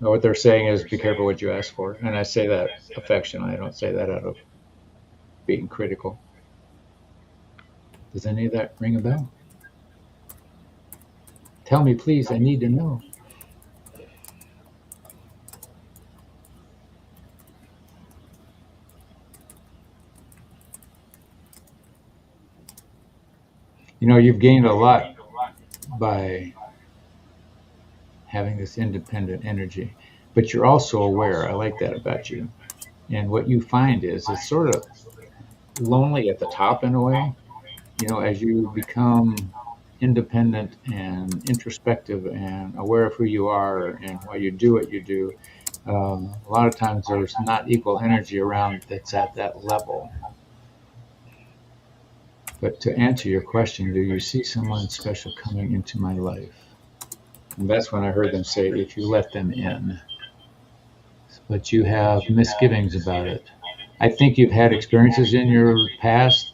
Now, what they're saying is be careful what you ask for. And I say that affectionately. I don't say that out of being critical. Does any of that ring a bell? Tell me, please. I need to know. You know, you've gained a lot by having this independent energy, but you're also aware. I like that about you. And what you find is it's sort of lonely at the top in a way. You know, as you become independent and introspective and aware of who you are and why you do what you do, a lot of times there's not equal energy around that's at that level. But to answer your question, do you see someone special coming into my life? And that's when I heard them say, if you let them in. But you have misgivings about it. I think you've had experiences in your past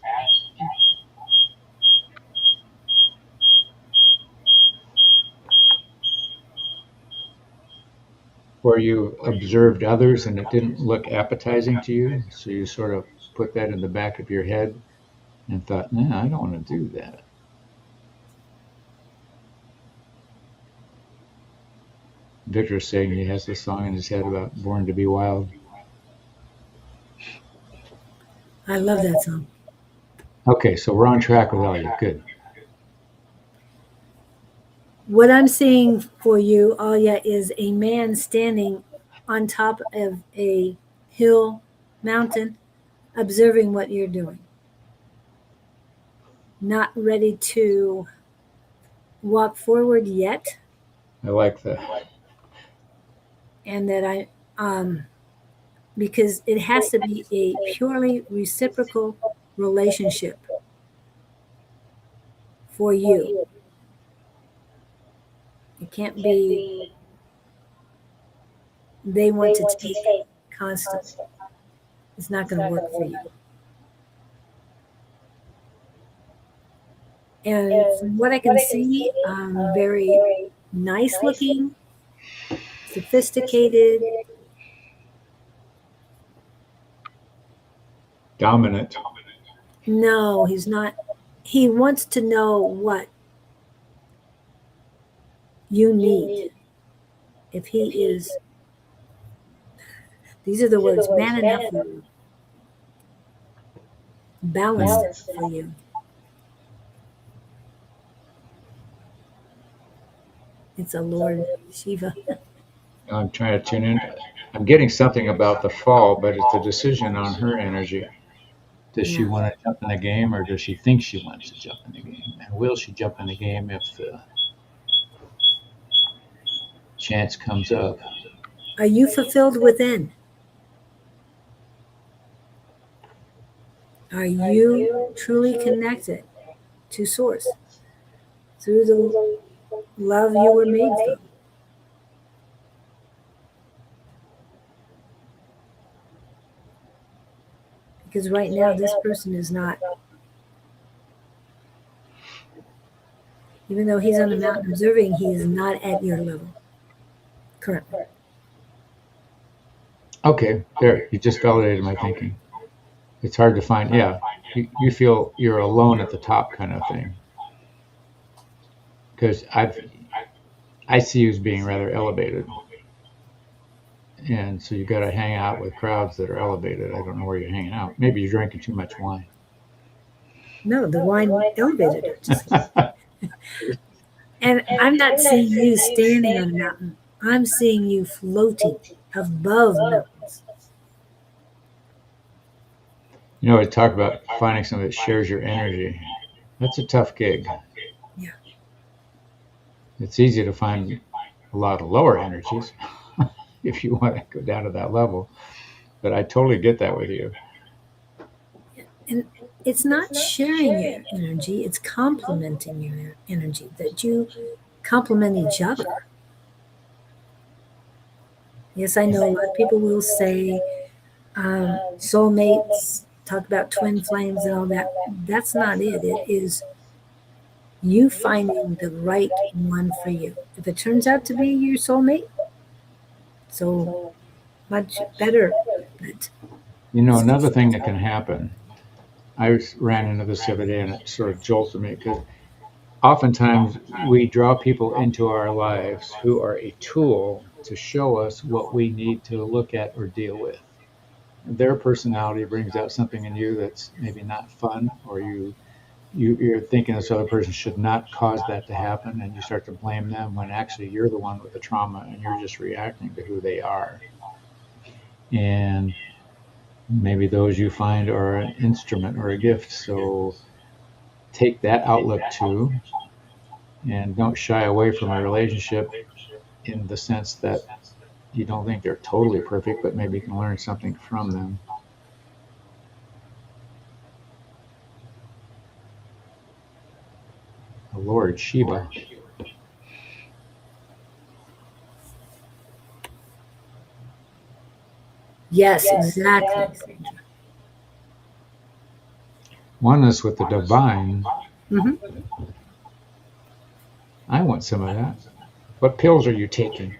where you observed others and it didn't look appetizing to you. So you sort of put that in the back of your head and thought, nah, I don't want to do that. Victor's saying he has this song in his head about Born to Be Wild. I love that song. Okay, so we're on track with Elliot. Good. What I'm seeing for you, Alia, is a man standing on top of a hill, mountain, observing what you're doing. Not ready to walk forward yet. I like that. And that because it has to be a purely reciprocal relationship for you. It can't be they want to take constantly. It's not going to work for you. And from what I can see, very nice looking, sophisticated, Dominant. No, he's not. He wants to know what you need. If he is, these are the words, man enough for you, balanced for you. It's a Lord Shiva. I'm trying to tune in. I'm getting something about the fall, but it's a decision on her energy. Does she Yeah. want to jump in the game, or does she think she wants to jump in the game? And will she jump in the game if the chance comes up? Are you fulfilled within? Are you truly connected to Source through the love you were made from? Because right now, this person is not, even though he's on the mountain observing, he is not at your level currently. Okay, there. You just validated my thinking. It's hard to find. Yeah, you feel you're alone at the top, kind of thing. Because I see you as being rather elevated, and so you got to hang out with crowds that are elevated. I don't know where you're hanging out. Maybe you're drinking too much wine. No, the wine elevated it. Just and I'm not seeing you standing on a mountain. I'm seeing you floating above mountains. You know, I talk about finding somebody that shares your energy. That's a tough gig. Yeah. It's easy to find a lot of lower energies if you want to go down to that level. But I totally get that with you. And it's not sharing your energy, it's complementing your energy, that you complement each other. Yes, I know a lot of people will say soulmates, talk about twin flames and all that. That's not it. It is you finding the right one for you. If it turns out to be your soulmate, so much better. But You know, another thing that can happen ran into this the other day, and it sort of jolted me because oftentimes we draw people into our lives who are a tool to show us what we need to look at or deal with. Their personality brings out something in you that's maybe not fun, or you're thinking this other person should not cause that to happen, and you start to blame them when actually you're the one with the trauma and you're just reacting to who they are. And maybe those you find are an instrument or a gift. So take that outlook too, and don't shy away from a relationship in the sense that you don't think they're totally perfect, but maybe you can learn something from them. The Lord Sheba. Yes, exactly. Oneness with the divine. Hmm. I want some of that. What pills are you taking?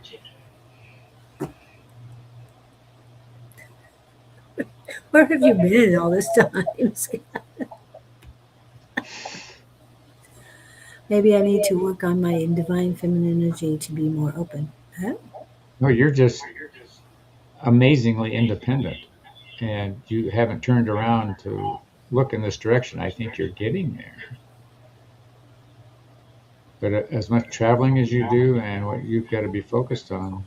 Where have you been all this time? Maybe I need to work on my divine feminine energy to be more open. Huh? No, you're just amazingly independent, and you haven't turned around to look in this direction. I think you're getting there. But as much traveling as you do and what you've got to be focused on,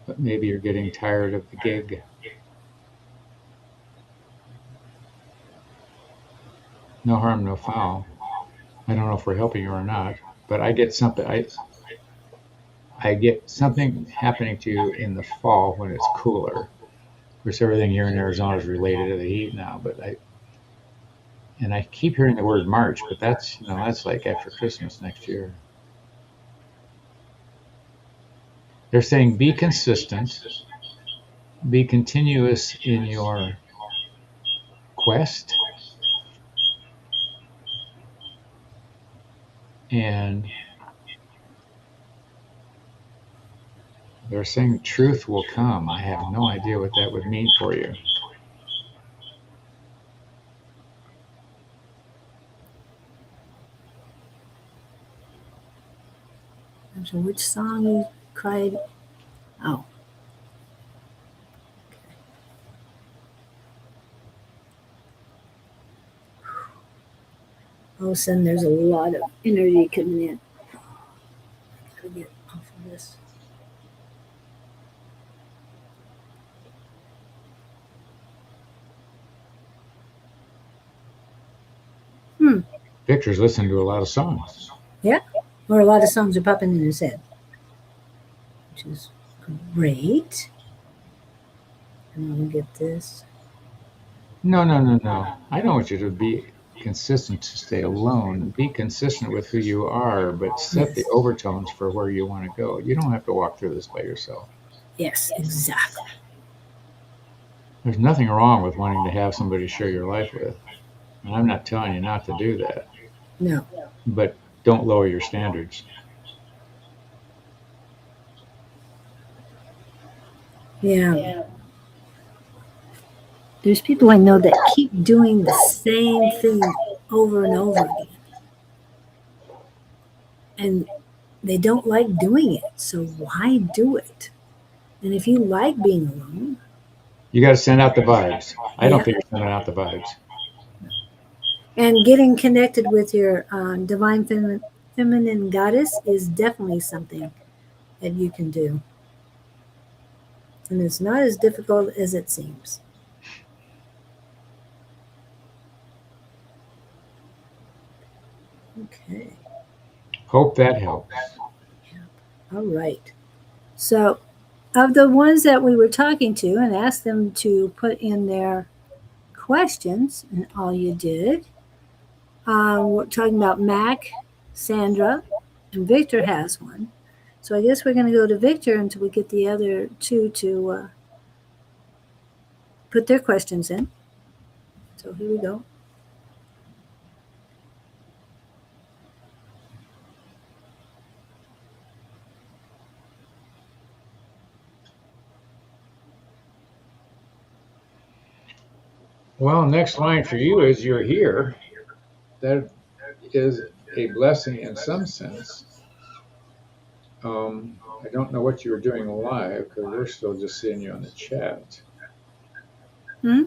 but maybe you're getting tired of the gig. No harm, no foul. I don't know if we're helping you or not, but I get something. I get something happening to you in the fall when it's cooler. Of course, everything here in Arizona is related to the heat now, but I keep hearing the word March, but that's like after Christmas next year. They're saying be consistent, be continuous in your quest, and they're saying truth will come. I have no idea what that would mean for you. So which song you cried? Oh, all of a sudden there's a lot of energy coming in. Gotta get off of this. Hmm. Victor's listening to a lot of songs. Yeah. Or a lot of songs are popping in his head, which is great. And I'll get this. No, no, no, no. I don't want you to be consistent to stay alone. Be consistent with who you are, but set the Yes. overtones for where you want to go. You don't have to walk through this by yourself. Yes, exactly. There's nothing wrong with wanting to have somebody share your life with. And I'm not telling you not to do that, No. but don't lower your standards. Yeah. There's people I know that keep doing the same thing over and over again. And they don't like doing it. So why do it? And if you like being alone, You got to send out the vibes. I don't yeah, think you're sending out the vibes. and getting connected with your divine feminine goddess is definitely something that you can do. And it's not as difficult as it seems. Okay. Hope that helps. All right. So, of the ones that we were talking to and asked them to put in their questions, and all you did, we're talking about Mac, Sandra, and Victor has one. So I guess we're going to go to Victor until we get the other two to put their questions in. So here we go. Well, next line for you is you're here. That is a blessing in some sense. I don't know what you were doing live because we're still just seeing you on the chat. Hmm?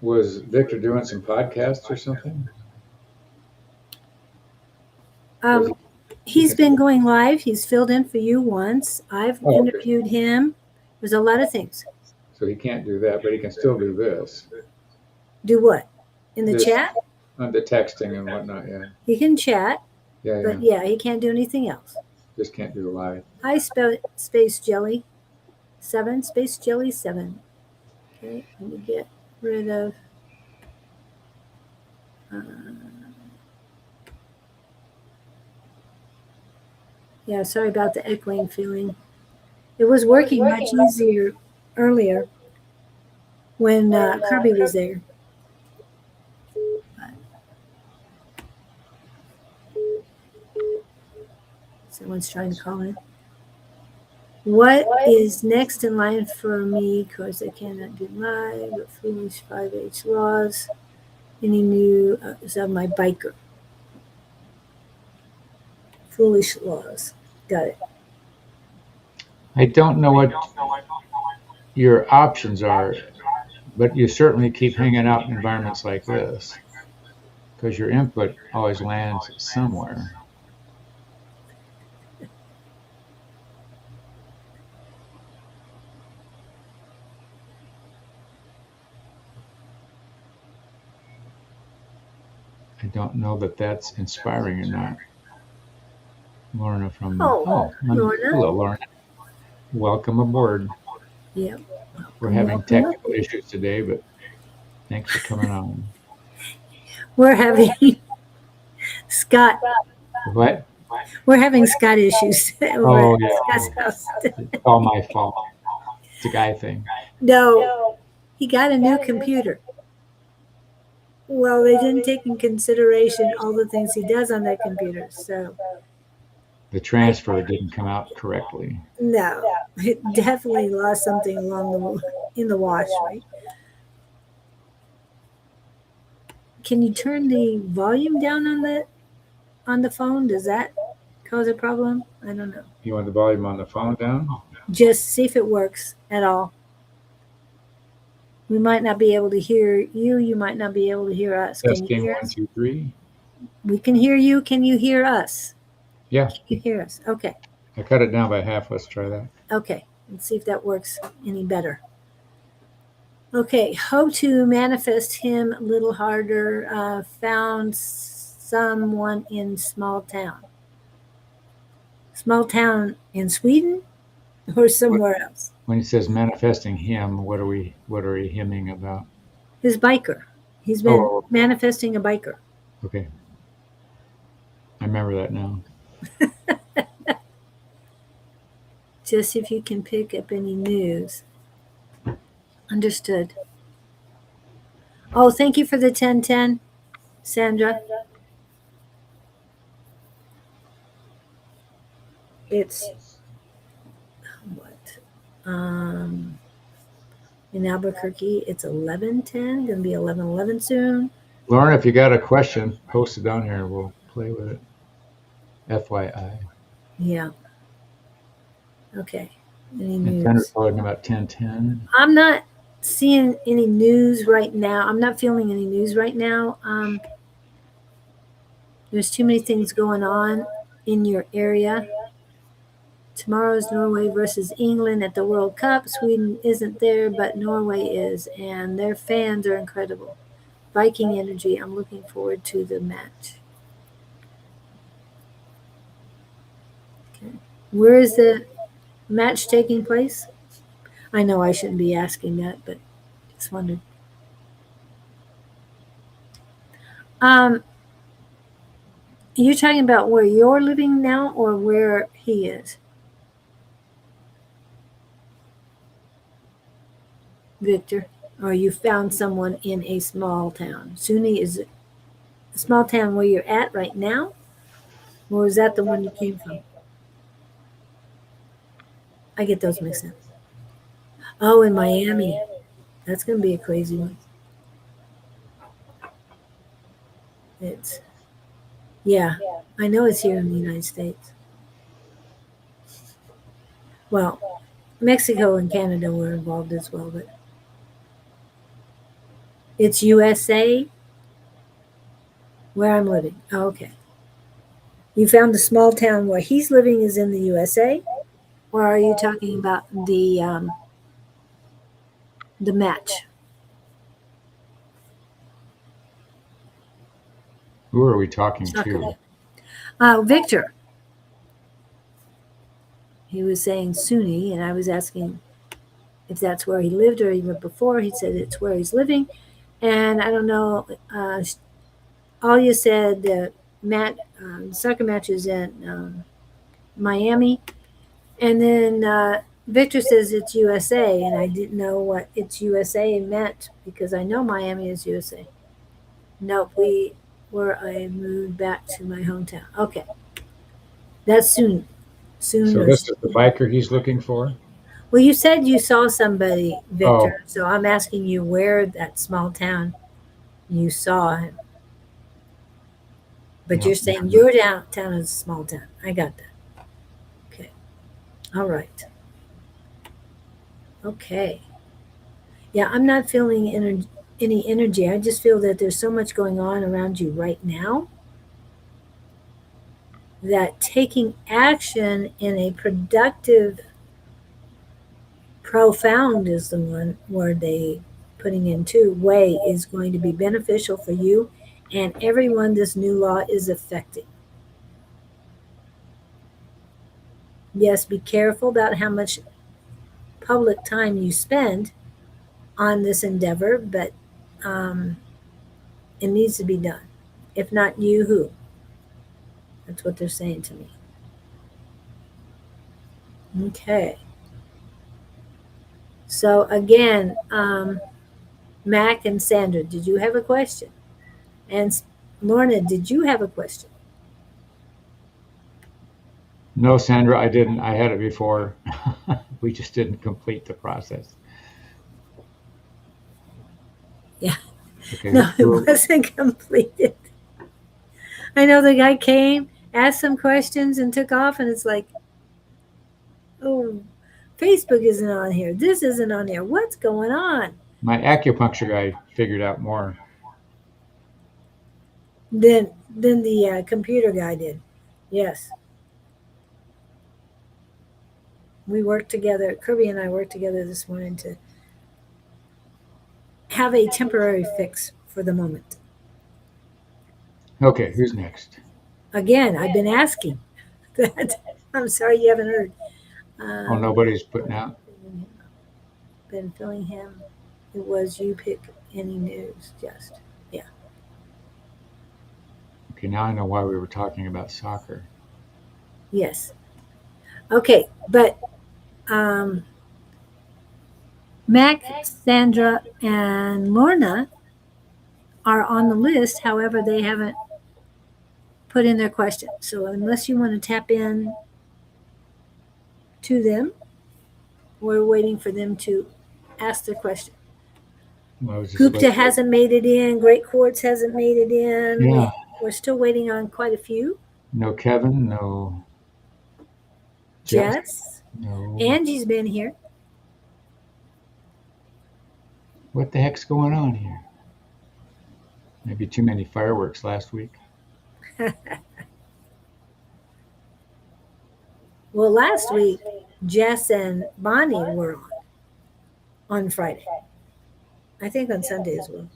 Was Victor doing some podcasts or something? Was he He's been going live. He's filled in for you once. I've oh, okay. interviewed him. There's a lot of things. So he can't do that, but he can still do this. Do what? In the This chat? the texting and whatnot. Yeah, He can chat, yeah, but yeah. yeah, he can't do anything else. Just can't do the live. Hi, Space Jelly 7. Space Jelly 7. Okay, let me get rid of. Uh, yeah, sorry about the echoing feeling. It was working much easier earlier when Kirby was there. Someone's trying to call in. What is next in line for me? Because I cannot do live, but foolish 5H laws. Any new of my biker? Foolish laws. Got it. I don't know what your options are, but you certainly keep hanging out in environments like this because your input always lands somewhere. I don't know that that's inspiring or not. Lorna from Lorna. hello, Lorna. Welcome aboard. Yep. We're having technical issues today, but thanks for coming on. We're having Scott. What? We're having Scott issues over Oh at yeah, Scott's house. it's all my fault. It's a guy thing. No, he got a new computer. Well, they didn't take in consideration all the things he does on that computer. So, The transfer didn't come out correctly. no, it definitely lost something along in the wash, right? Can you turn the volume down on the phone? Does that cause a problem? I don't know. You want the volume on the phone down? Just see if it works at all. We might not be able to hear you. You might not be able to hear us. Can you Testing hear 1, us? 2, 3. We can hear you. Can you hear us? Yeah, Can you hear us? Okay. I cut it down by half. Let's try that. Okay. Let's see if that works any better. Okay. Hope to manifest him a little harder. Found someone in small town. Small town in Sweden or somewhere else? When he says manifesting him, what are we hemming about? His biker. He's been manifesting a biker. Okay. I remember that now. Just if you can pick up any news. Understood. Oh, thank you for the 1010, Sandra. It's what? In Albuquerque, it's 11:10. Gonna be 11:11 soon. Lauren, if you got a question, post it down here and we'll play with it. FYI. Yeah. Okay. Any And Thunder's news? talking about 1010. I'm not seeing any news right now. I'm not feeling any news right now. There's too many things going on in your area. Tomorrow's Norway versus England at the World Cup. Sweden isn't there, but Norway is, and their fans are incredible. Viking energy. I'm looking forward to the match. Okay. Where is the match taking place? I know I shouldn't be asking that, but just wondered. You're talking about where you're living now or where he is? Victor, or you found someone in a small town. SUNY is a small town where you're at right now? Or is that the one you came from? I get those mixed up. Oh, in Miami. That's going to be a crazy one. It's, yeah, I know it's here in the United States. Well, Mexico and Canada were involved as well, but it's USA where I'm living. Oh, okay. You found the small town where he's living is in the USA, or are you talking about the match? Who are we talking Soccer to? match. Victor. He was saying SUNY, and I was asking if that's where he lived or even before. He said it's where he's living, and I don't know. All you said soccer matches in Miami, and then Victor says it's USA, and I didn't know what it's USA meant because I know Miami is USA. Nope, I moved back to my hometown. Okay, that's soon. Soon So or this is the biker he's looking for? well, you said you saw somebody, Oh, Victor. So I'm asking you where that small town you saw him. But no. you're saying your town is a small town. I got that. Okay. All right. Okay. Yeah, I'm not feeling any energy. I just feel that there's so much going on around you right now that taking action in a productive, profound is the one word they putting into way is going to be beneficial for you and everyone this new law is affecting. Yes, be careful about how much public time you spend on this endeavor, but um, it needs to be done. If not you, who? That's what they're saying to me. Okay. So again, Mac and Sandra, did you have a question? And Lorna, did you have a question? No, Sandra, I didn't. I had it before. We just didn't complete the process. Yeah. Okay. No, it wasn't completed. I know the guy came, asked some questions, and took off, and it's like, oh, Facebook isn't on here. This isn't on here. What's going on? My acupuncture guy figured out more. Then the computer guy did. Yes. We worked together. Kirby and I worked together this morning to have a temporary fix for the moment. Okay, who's next? Again, I've been asking that. I'm sorry you haven't heard. Oh, nobody's putting out. Been filling him. It was you pick any news. Just yeah. Okay, now I know why we were talking about soccer. Yes. Okay, but um, Mac, Sandra, and Lorna are on the list. However, they haven't put in their question. So unless you want to tap in to them, we're waiting for them to ask their question. Well, I was just Gupta like, hasn't made it in. Great Quartz hasn't made it in. yeah, We're still waiting on quite a few. no Kevin, no Jess, Jess, no. Angie's been here. What the heck's going on here? Maybe too many fireworks last week. Well, last week, Jess and Bonnie were on Friday. I think on Sunday as well.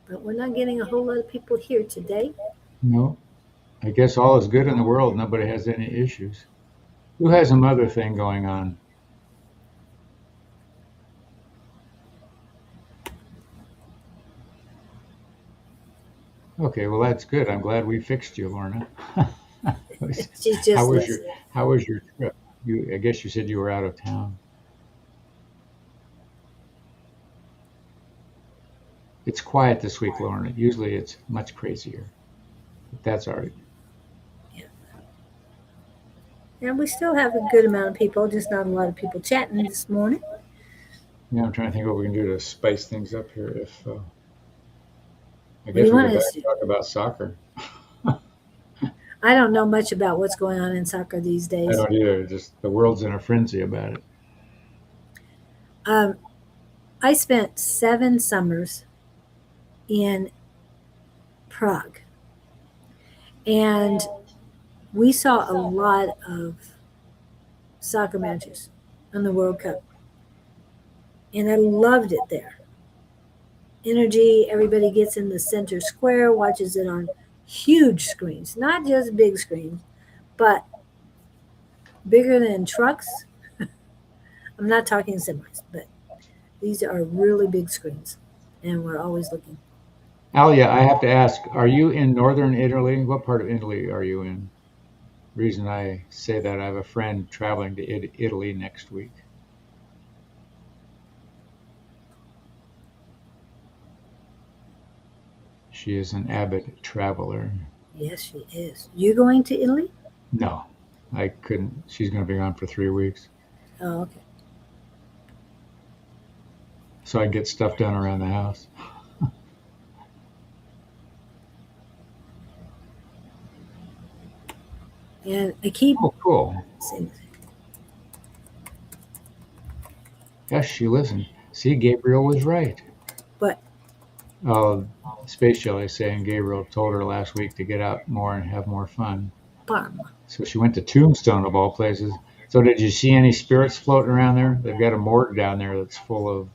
But we're not getting a whole lot of people here today. No, I guess all is good in the world. Nobody has any issues. Who has a mother thing going on? Okay, well that's good. I'm glad we fixed you, Lorna. She's just how was listening. how was your trip? I guess you said you were out of town. It's quiet this week, Lorna. Usually it's much crazier. But that's all right. Yeah. And we still have a good amount of people, just not a lot of people chatting this morning. Yeah, I'm trying to think what we can do to spice things up here. If I What do guess you we want go back us to and do? talk about soccer. I don't know much about what's going on in soccer these I days. don't either. Just the world's in a frenzy about it. Um, I spent 7 summers in Prague, and we saw a lot of soccer matches on the World Cup, and I loved it there. Energy, everybody gets in the center square, watches it on huge screens, not just big screens, but bigger than trucks. I'm not talking semis, but these are really big screens, and we're always looking. Alia, I have to ask, are you in northern Italy? What part of Italy are you in? Reason I say that, I have a friend traveling to Italy next week. She is an avid traveler. Yes, she is. You going to Italy? No, I couldn't. She's going to be gone for 3 weeks. Oh, okay. So I get stuff done around the house. And I keep Oh, cool. saying, Yes, she listened. See, Gabriel was right. but Oh, Space Jelly saying Gabriel told her last week to get out more and have more fun. Parma. So she went to Tombstone of all places. So did you see any spirits floating around there? They've got a morgue down there that's full of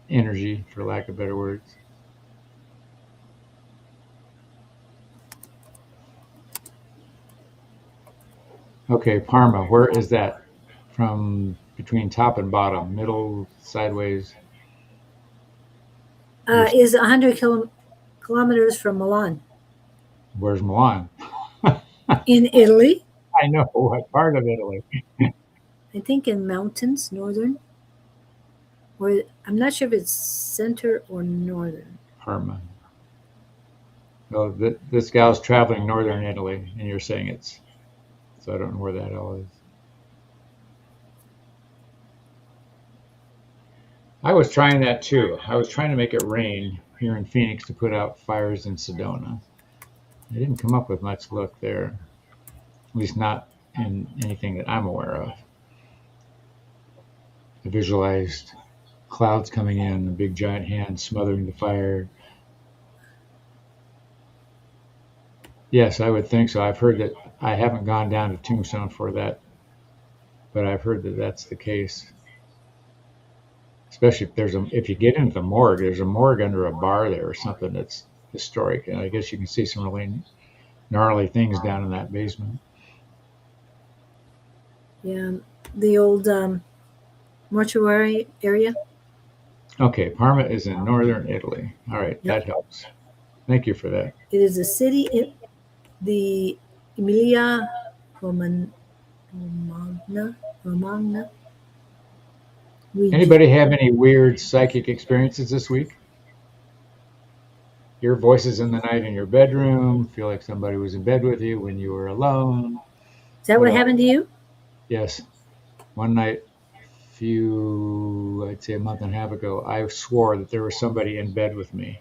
energy, for lack of better words. Okay, Parma, where is that? From between top and bottom, middle, sideways. Is 100 kilometers from Milan Where's Milan? in Italy. I know what part of Italy. I think in mountains, northern, or I'm not sure if it's center or northern. Parma. Oh, this gal's traveling northern Italy, and you're saying it's. So I don't know where that all is. I was trying that too. I was trying to make it rain here in Phoenix to put out fires in Sedona. I didn't come up with much luck there, at least not in anything that I'm aware of. I visualized clouds coming in, a big giant hand smothering the fire. Yes, I would think so. I've heard that. I haven't gone down to Tombstone for that, but I've heard that that's the case. Especially if you get into the morgue, there's a morgue under a bar there or something that's historic, and I guess you can see some really gnarly things down in that basement. Yeah, the old mortuary area. Okay, Parma is in northern Italy. All right, Yep. that helps. Thank you for that. It is a city in the Emilia Romagna region. Anybody have any weird psychic experiences this week? Hear voices in the night in your bedroom, feel like somebody was in bed with you when you were alone. Is that What what else? happened to you? Yes. One night, I'd say a month and a half ago, I swore that there was somebody in bed with me.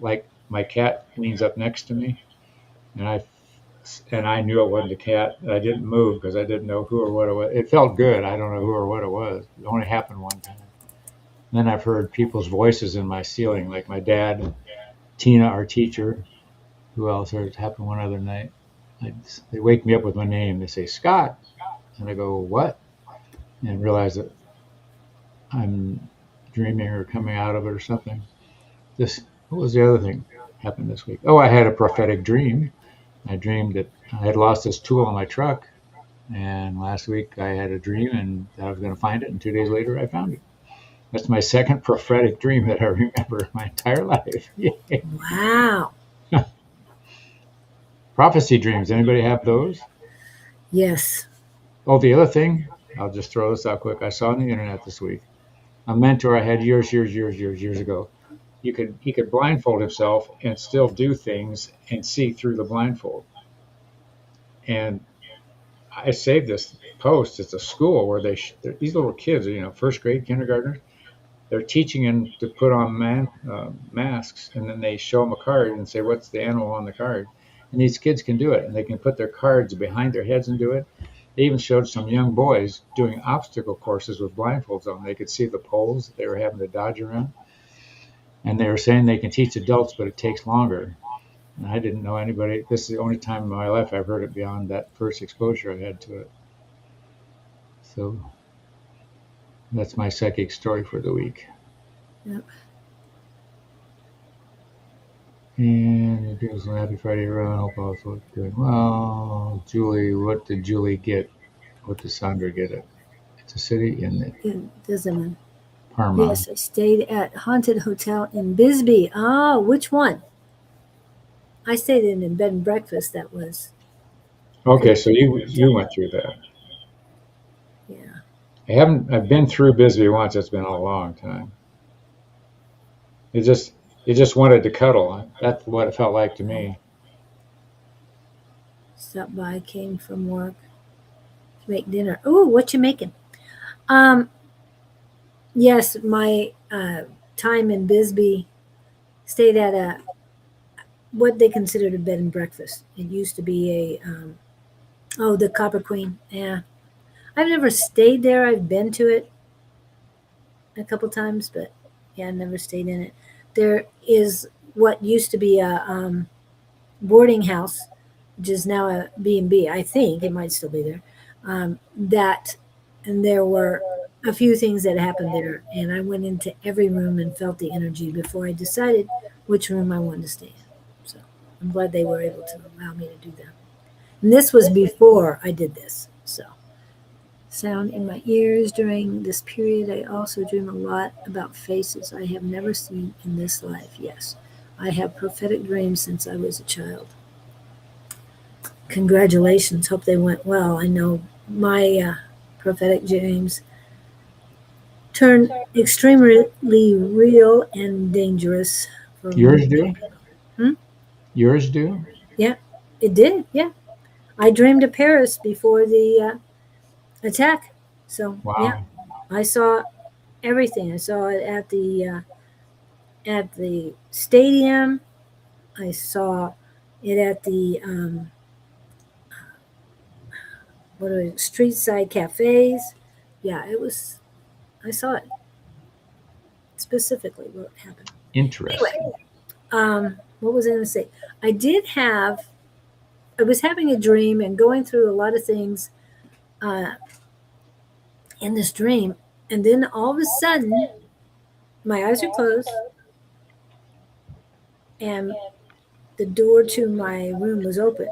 Like my cat leans up next to me, and I knew it wasn't a cat. I didn't move because I didn't know who or what it was. It felt good. I don't know who or what it was. It only happened one time. Then I've heard people's voices in my ceiling, like my dad, Tina, our teacher. Who else? It happened one other night. They wake me up with my name. They say, Scott. And I go, what? And realize that I'm dreaming or coming out of it or something. What was the other thing happened this week? Oh, I had a prophetic dream. I dreamed that I had lost this tool in my truck. And last week I had a dream and that I was going to find it. And 2 days later I found it. That's my second prophetic dream that I remember my entire life. Yay. Wow. Prophecy dreams. Anybody have those? Yes. Oh, the other thing, I'll just throw this out quick. I saw on the internet this week a mentor I had years ago. He could blindfold himself and still do things and see through the blindfold. And I saved this post. It's a school where these little kids, first grade kindergartners. They're teaching them to put on masks, and then they show them a card and say, "What's the animal on the card?" And these kids can do it, and they can put their cards behind their heads and do it. They even showed some young boys doing obstacle courses with blindfolds on. They could see the poles that they were having to dodge around, and they were saying they can teach adults, but it takes longer. And I didn't know anybody. This is the only time in my life I've heard it beyond that first exposure I had to it. So that's my psychic story for the week. Yep. And it was a happy Friday around. Hope all was doing well. Julie, what did Julie get? What did Sandra get it? It's a city in Disneyland. Parma. Yes, I stayed at Haunted Hotel in Bisbee. Ah, which one? I stayed in a bed and breakfast that was. Okay, so you went through that. Yeah. I've been through Bisbee once. It's been a long time. It just wanted to cuddle. That's what it felt like to me. Stopped by, came from work to make dinner. Oh, what you making? Yes, my time in Bisbee, stayed at what they considered a bed and breakfast. It used to be the Copper Queen. Yeah, I've never stayed there. I've been to it a couple times, but yeah, I never stayed in it. There is what used to be a boarding house, which is now a B&B. I think it might still be there. And there were a few things that happened there, and I went into every room and felt the energy before I decided which room I wanted to stay in. So I'm glad they were able to allow me to do that. And this was before I did this. So sound in my ears during this period. I also dream a lot about faces I have never seen in this life. Yes, I have prophetic dreams since I was a child. Congratulations. Hope they went well. I know my prophetic dreams turn extremely real and dangerous. For Yours me. do? Hmm? Yours do? Yeah, it did. Yeah. I dreamed of Paris before the attack. So, Wow. yeah, I saw everything. I saw it at the stadium. I saw it at the street side cafes. Yeah, it was. I saw it specifically what happened. Interesting. Anyway, what was I going to say? I was having a dream and going through a lot of things in this dream, and then all of a sudden, my eyes are closed, and the door to my room was open,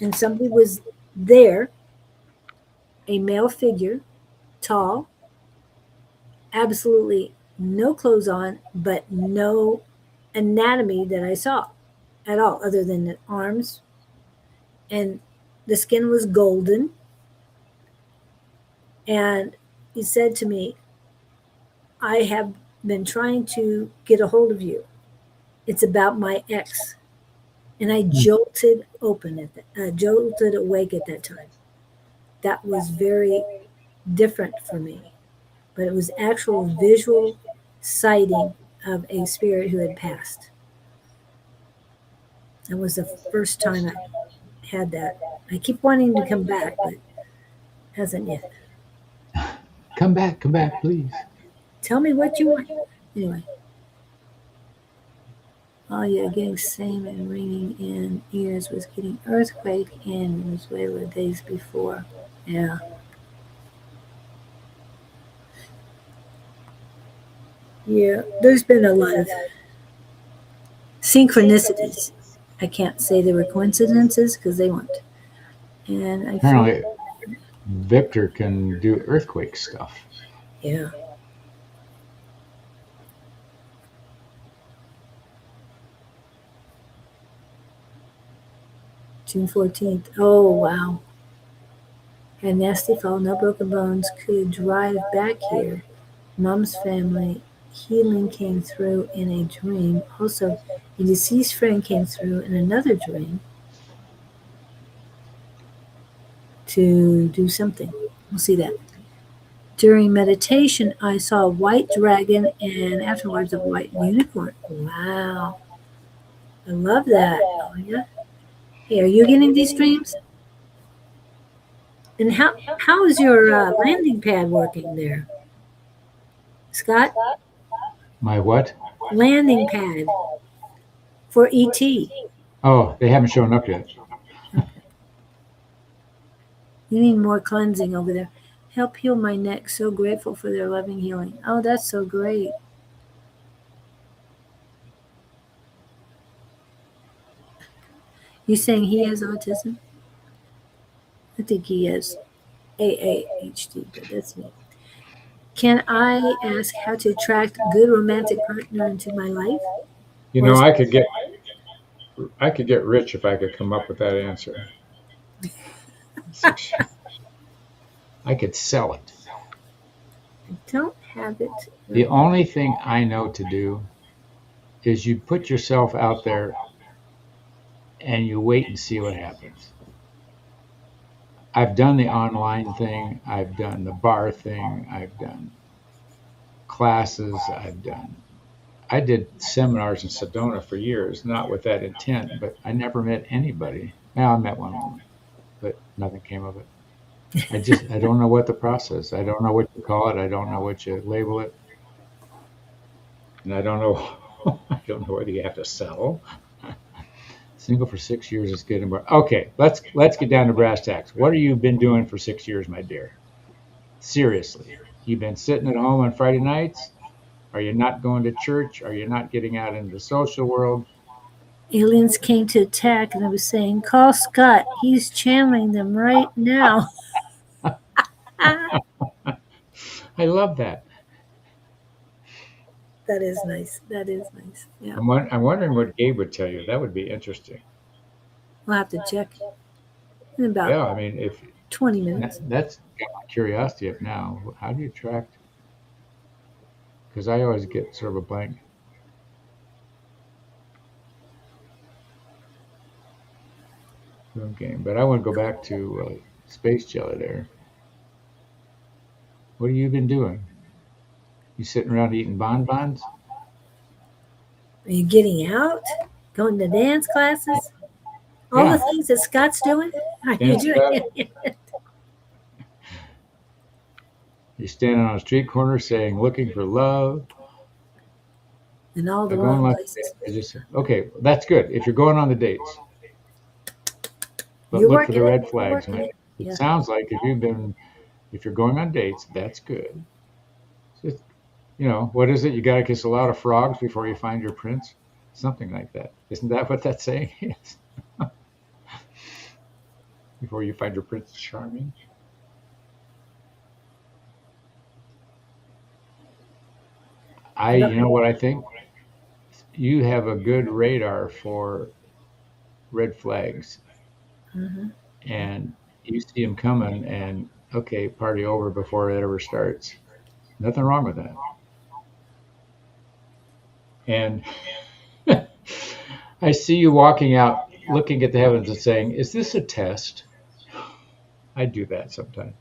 and somebody was there, a male figure, tall, absolutely no clothes on, but no anatomy that I saw at all, other than the arms, and the skin was golden. And he said to me, I have been trying to get a hold of you. It's about my ex. And I jolted jolted awake at that time. That was very different for me. But it was actual visual sighting of a spirit who had passed. That was the first time I had that. I keep wanting to come back, but hasn't yet. Come back, please. Tell me what you want. Anyway. Oh yeah, getting same and ringing in ears was getting earthquake in Venezuela days before. Yeah. Yeah, there's been a lot of synchronicities. I can't say they were coincidences because they weren't. And I feel, Apparently, Victor can do earthquake stuff. yeah. June 14th. Oh, wow. Had nasty fall, no broken bones, could drive back here. Mom's family healing came through in a dream. Also, a deceased friend came through in another dream. to do something. We'll see that. During meditation, I saw a white dragon and afterwards a white unicorn. Wow. I love that. Oh, yeah. Hey, are you getting these dreams? And how is your landing pad working there, Scott? My what? Landing pad for ET. Oh, they haven't shown up yet. You need more cleansing over there. Help heal my neck. So grateful for their loving healing. Oh, that's so great. You saying he has autism? I think he has AAHD, but that's me. Can I ask how to attract a good romantic partner into my life? You Or know, is- I could get rich if I could come up with that answer. I could sell it. I don't have it. The only thing I know to do is you put yourself out there and you wait and see what happens. I've done the online thing, I've done the bar thing, I've done classes, I did seminars in Sedona for years, not with that intent, but I never met anybody. Well, I met one woman, but nothing came of it. I don't know what the process. I don't know what you call it. I don't know what you label it, and I don't know. I don't know whether you have to settle. Single for 6 years is good and more. Okay, let's get down to brass tacks. What have you been doing for 6 years, my dear? Seriously, you've been sitting at home on Friday nights? Are you not going to church? Are you not getting out into the social world? Aliens came to attack, and I was saying, call Scott. He's channeling them right now. I love that. That is nice. That is nice. Yeah. I'm wondering what Gabe would tell you. That would be interesting. We'll have to check in about Yeah, I mean, if 20 minutes. that's got my curiosity up now. How do you attract? Because I always get sort of a blank. Game, but I want to go back to Space Jelly there. What have you been doing? You sitting around eating bonbons? Are you getting out? Going to dance classes? All Yeah. the things that Scott's doing? Are you Dance doing it? You're standing on a street corner saying, looking for love. In all the They're going wrong like, places. okay, that's good. If you're going on the dates, but You're look for the working red it. flags. You're working it. It Yeah. sounds like if you're going on dates, that's good. Just, what is it? You got to kiss a lot of frogs before you find your prince? Something like that. Isn't that what that saying is? Before you find your Prince Charming? You know what I think? You have a good radar for red flags, Mhm. and you see them coming, and okay, party over before it ever starts. Nothing wrong with that. And I see you walking out, looking at the heavens and saying, "Is this a test?" I do that sometimes.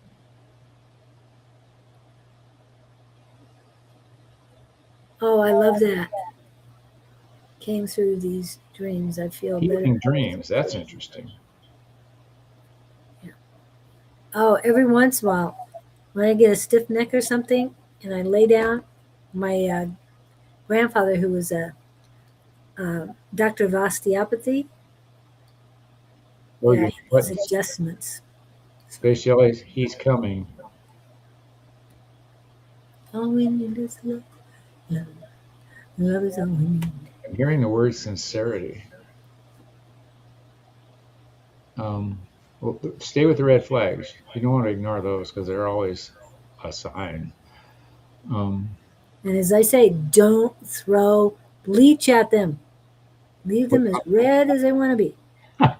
Oh, I love that. Came through these dreams. I feel better. Healing dreams. That's interesting. Oh, every once in a while, when I get a stiff neck or something, and I lay down, my grandfather, who was a doctor of osteopathy, Oh, yeah, you he what? does adjustments. Space Jellies, he's coming. All we need is love. Love, love is all we need. I'm hearing the word sincerity. Well, stay with the red flags. You don't want to ignore those because they're always a sign. And as I say, don't throw bleach at them. Leave them as red as they want to be.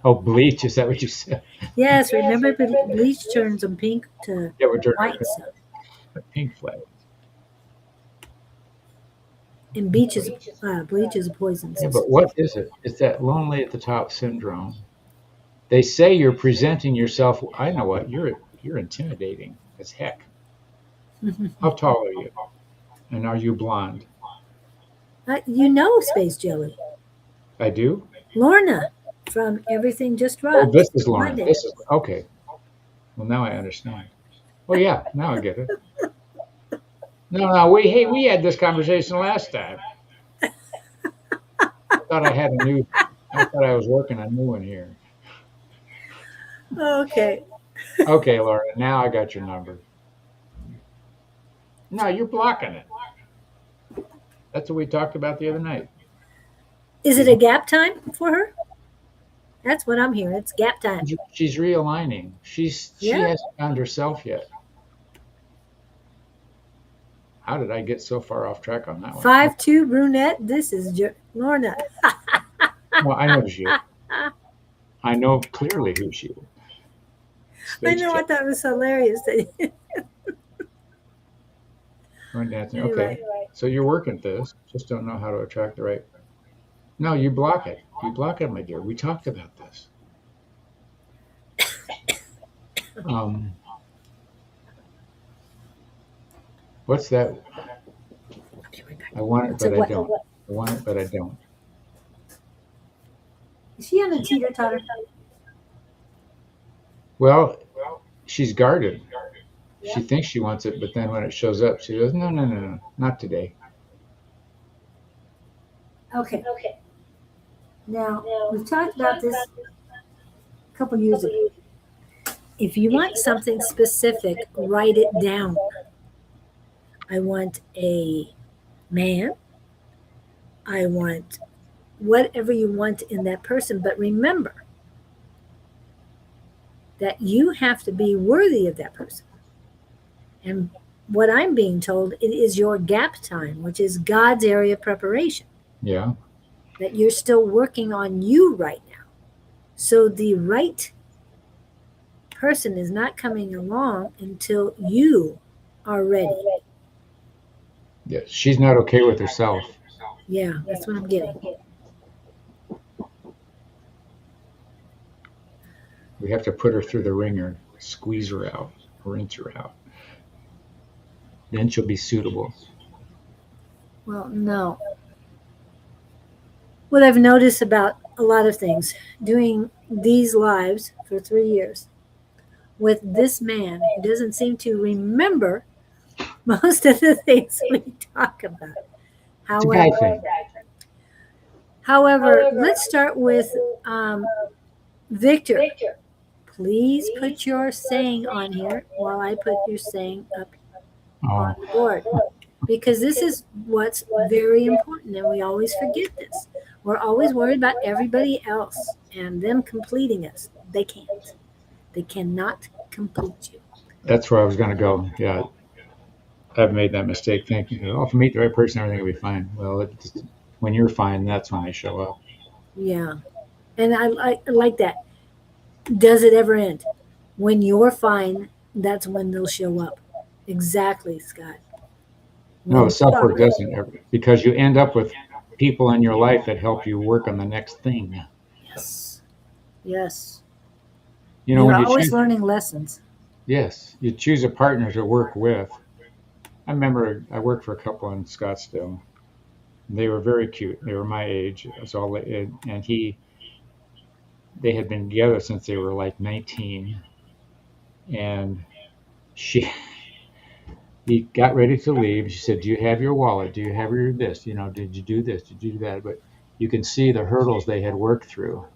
Oh, bleach, is that what you said? Yes, remember bleach turns them pink to Yeah, we're turning white. a pink flag. And bleach is a poison. Yeah, but what is it? It's that lonely at the top syndrome. They say you're presenting yourself. I know what you're intimidating as heck. How tall are you? And are you blonde? You know Space Jelly. I do. Lorna from Everything Just Oh, Right. this is Lauren. Monday. This is okay. Well, now I understand. Oh yeah, now I get it. No, we had this conversation last time. Thought I had a new. I thought I was working a new one here. Okay. Okay, Laura. Now I got your number. No, you're blocking it. That's what we talked about the other night. Is it a gap time for her? That's what I'm hearing. It's gap time. She's realigning. She Yeah. hasn't found herself yet. How did I get so far off track on that one? 5'2" brunette. This is Lorna. Well, I know she is. I know clearly who she is. I know. I thought it was hilarious. Dancing. Anyway. Okay, so you're working at this. Just don't know how to attract the right. No, you block it. You block it, my dear. We talked about this. What's that? I want it, but I don't. I want it, but I don't. Is she on a teeter-totter? Well, she's guarded. She thinks she wants it, but then when it shows up, she goes, no, not today. Okay. Now, we've talked about this a couple years ago. If you want something specific, write it down. I want a man. I want whatever you want in that person. But remember that you have to be worthy of that person. And what I'm being told, it is your gap time, which is God's area of preparation. Yeah. That you're still working on you right now. So the right person is not coming along until you are ready. Yes, she's not okay with herself. Yeah, that's what I'm getting. We have to put her through the ringer, squeeze her out, rinse her out. Then she'll be suitable. Well, no. What I've noticed about a lot of things, doing these lives for 3 years with this man who doesn't seem to remember most of the things we talk about. It's a guy thing. However, let's start with Victor. Please put your saying on here while I put your saying up on the board. Because this is what's very important, and we always forget this. We're always worried about everybody else and them completing us. They can't. They cannot complete you. That's where I was going to go. Yeah. I've made that mistake thinking, oh, if I meet the right person, everything will be fine. Well, when you're fine, that's when they show up. Yeah. And I like that. Does it ever end? When you're fine, that's when they'll show up. Exactly, Scott. No, self-work doesn't ever, because you end up with people in your life that help you work on the next thing. Yes. Yes. You know, You're when you always choose, learning lessons. yes, you choose a partner to work with. I remember I worked for a couple in Scottsdale. They were very cute. They were my age. So they had been together since they were like 19, and he got ready to leave. She said, "Do you have your wallet? Do you have your this? You know, did you do this? Did you do that?" But you can see the hurdles they had worked through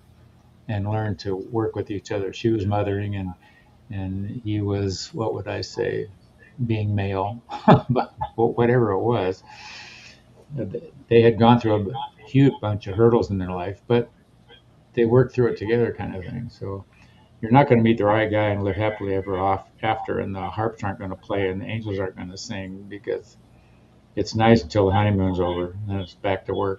and learned to work with each other. She was mothering, and he was, what would I say, being male, but whatever it was. They had gone through a huge bunch of hurdles in their life, but they worked through it together, kind of thing. So you're not going to meet the right guy and live happily ever after, and the harps aren't going to play and the angels aren't going to sing, because it's nice until the honeymoon's over, and then it's back to work.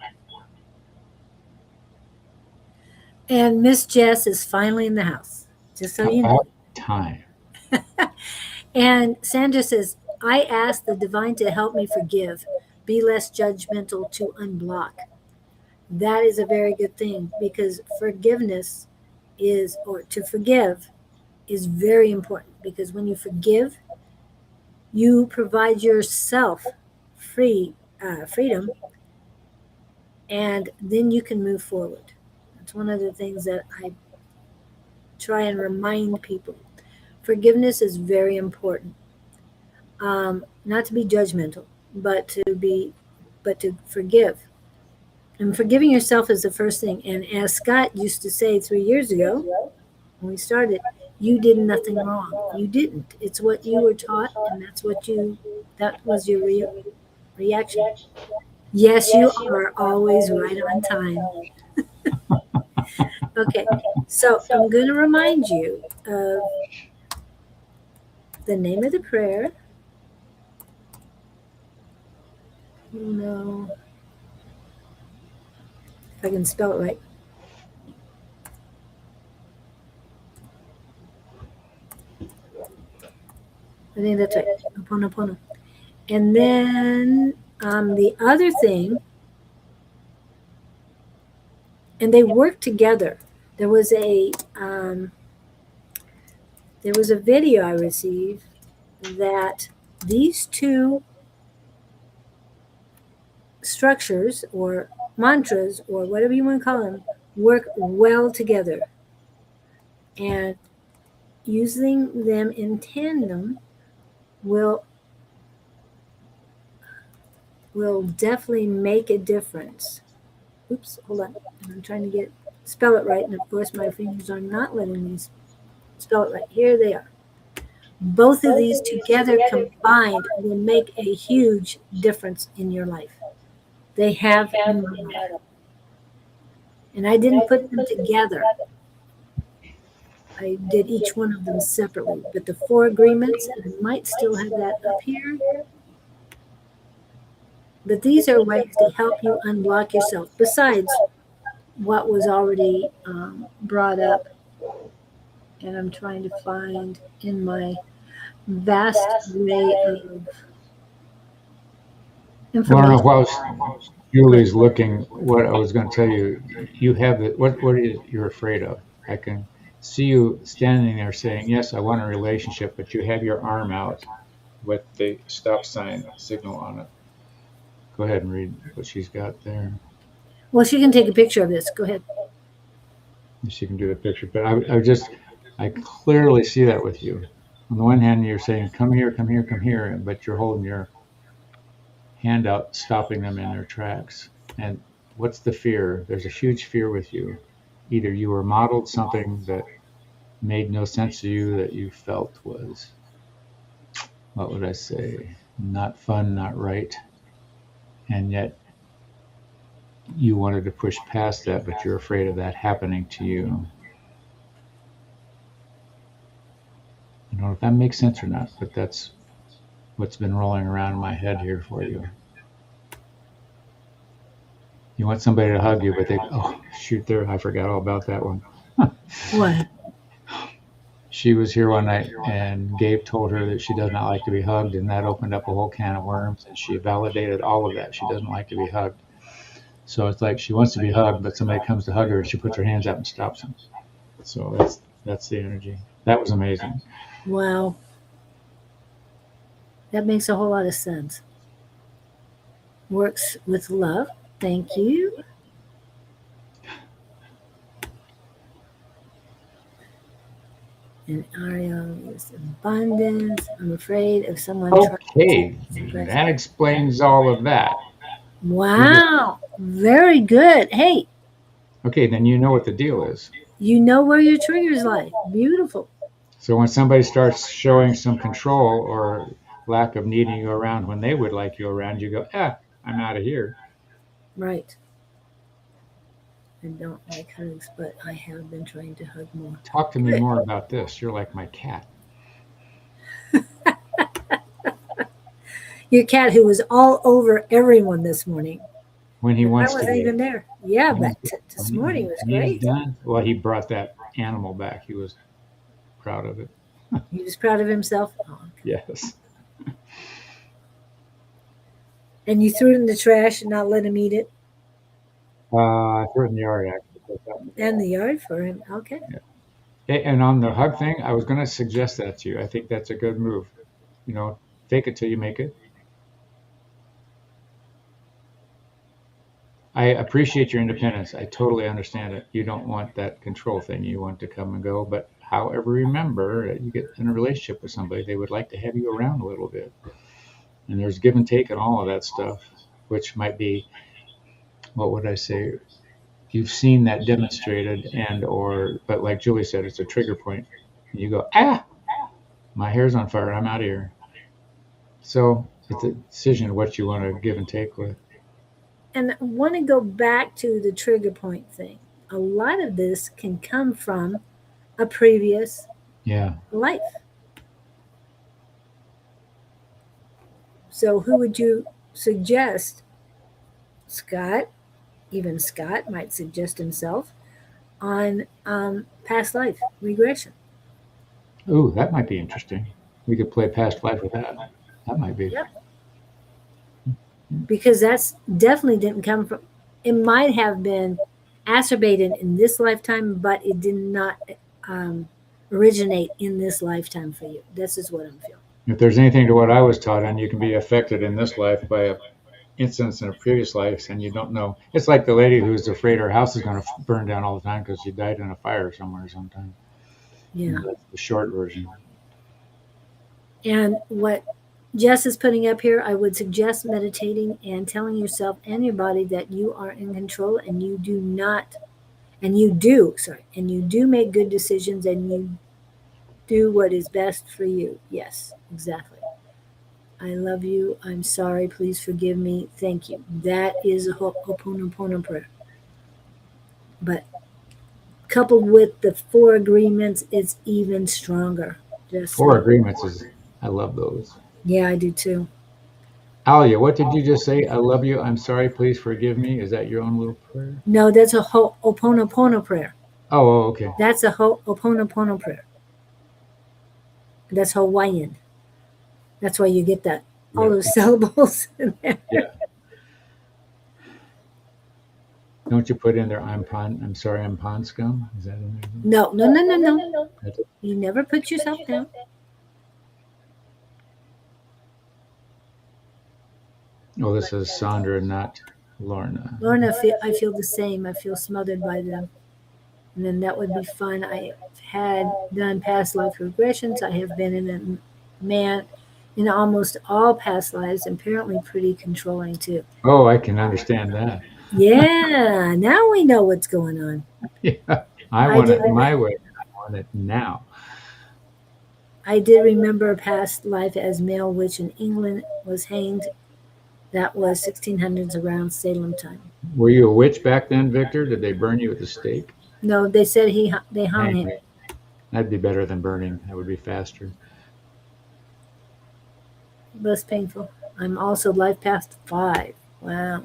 And Miss Jess is finally in the house, just so you know. About time. And Sandra says, I ask the divine to help me forgive, be less judgmental, to unblock. That is a very good thing, because forgiveness or to forgive is very important, because when you forgive, you provide yourself freedom, and then you can move forward. That's one of the things that I try and remind people. Forgiveness is very important. Not to be judgmental, but to forgive. And forgiving yourself is the first thing. And as Scott used to say 3 years ago when we started, you did nothing wrong. You didn't. It's what you were taught, and that was your reaction. Yes, you are always right on time. Okay, so I'm going to remind you of the name of the prayer. No, if I can spell it right. I think that's right. Ho'oponopono. And then the other thing, and they work together. There was a video I received that these two structures or mantras or whatever you want to call them work well together, and using them in tandem will definitely make a difference. Oops, hold on. I'm trying to spell it right, and of course my fingers are not letting me spell it right. Here they are. Both of these together combined will make a huge difference in your life. They have in my life. And I didn't put them together. I did each one of them separately. But the 4 agreements, and I might still have that up here. But these are ways to help you unblock yourself, besides what was already brought up. And I'm trying to find in my vast array of information. While Julie's looking, what I was going to tell you, you have what is you're afraid of? I can see you standing there saying, "Yes, I want a relationship," but you have your arm out with the stop sign signal on it. Go ahead and read what she's got there. Well, she can take a picture of this. Go ahead. She can do the picture, but I clearly see that with you. On the one hand, you're saying, "Come here, come here, come here," but you're holding your hand out, stopping them in their tracks. And what's the fear? There's a huge fear with you. Either you were modeled something that made no sense to you, that you felt was, what would I say, not fun, not right, and yet you wanted to push past that, but you're afraid of that happening to you. I don't know if that makes sense or not, but that's what's been rolling around in my head here for you. You want somebody to hug you, but I forgot all about that one. What? She was here one night, and Gabe told her that she does not like to be hugged, and that opened up a whole can of worms, and she validated all of that. She doesn't like to be hugged. So it's like she wants to be hugged, but somebody comes to hug her, and she puts her hands out and stops them. So that's the energy. That was amazing. Wow. That makes a whole lot of sense. Works with love. Thank you. And Ariel is abundance. I'm afraid of someone Okay, that explains all of that. Wow. Very good. Hey. Okay, then you know what the deal is. You know where your triggers lie. Beautiful. So when somebody starts showing some control or lack of needing you around when they would like you around, you go, I'm out of here. Right. I don't like hugs, but I have been trying to hug more. Talk to me more about this. You're like my cat. Your cat, who was all over everyone this morning. When he wants I wasn't even there. Yeah, but this morning was great. Well, he brought that animal back. He was proud of it. He was proud of himself? Oh, okay. Yes. And you threw it in the trash and not let him eat it? I threw it in the yard, actually. And the yard for him. Okay. Yeah. And on the hug thing, I was going to suggest that to you. I think that's a good move. You know, fake it till you make it. I appreciate your independence. I totally understand it. You don't want that control thing. You want to come and go. But however, remember that you get in a relationship with somebody, they would like to have you around a little bit. And there's give and take and all of that stuff, which might be, what would I say? You've seen that demonstrated and or, but like Julie said, it's a trigger point. You go, my hair's on fire. I'm out of here. So it's a decision of what you want to give and take with. And I want to go back to the trigger point thing. A lot of this can come from a previous Yeah. life. So, who would you suggest? Scott, even Scott might suggest himself on past life regression. Ooh, that might be interesting. We could play past life with that. That might be. Yep. Because that's definitely didn't come from, it might have been acerbated in this lifetime, but it did not originate in this lifetime for you. This is what I'm feeling. If there's anything to what I was taught, and you can be affected in this life by a instance in a previous life, and you don't know. It's like the lady who's afraid her house is going to burn down all the time because she died in a fire somewhere sometime. Yeah. That's the short version. And what Jess is putting up here, I would suggest meditating and telling yourself and your body that you are in control and you do not, and you do make good decisions and you do what is best for you. Yes, exactly. I love you. I'm sorry. Please forgive me. Thank you. That is a Ho'oponopono prayer. But coupled with the 4 agreements, it's even stronger. Just 4 agreements is, I love those. Yeah, I do too. Alia, what did you just say? I love you. I'm sorry. Please forgive me. Is that your own little prayer? No, that's a Ho'oponopono prayer. Oh, okay. That's a Ho'oponopono prayer. That's Hawaiian. That's why you get that all those syllables in there. Yeah. Don't you put in there, I'm sorry, I'm pond scum? Is that in there? No. You never put yourself down. Oh, this is Sandra, not Lorna. Lorna, I feel the same. I feel smothered by them. And then that would be fun. I had done past life regressions. I have been in almost all past lives, and apparently pretty controlling too. Oh, I can understand that. Yeah, now we know what's going on. Yeah, I want it my way. I want it now. I did remember a past life as male witch in England, was hanged. That was 1600s around Salem time. Were you a witch back then, Victor? Did they burn you at the stake? No, they said they hung him. That'd be better than burning. That would be faster. Less painful. I'm also life past 5. Wow.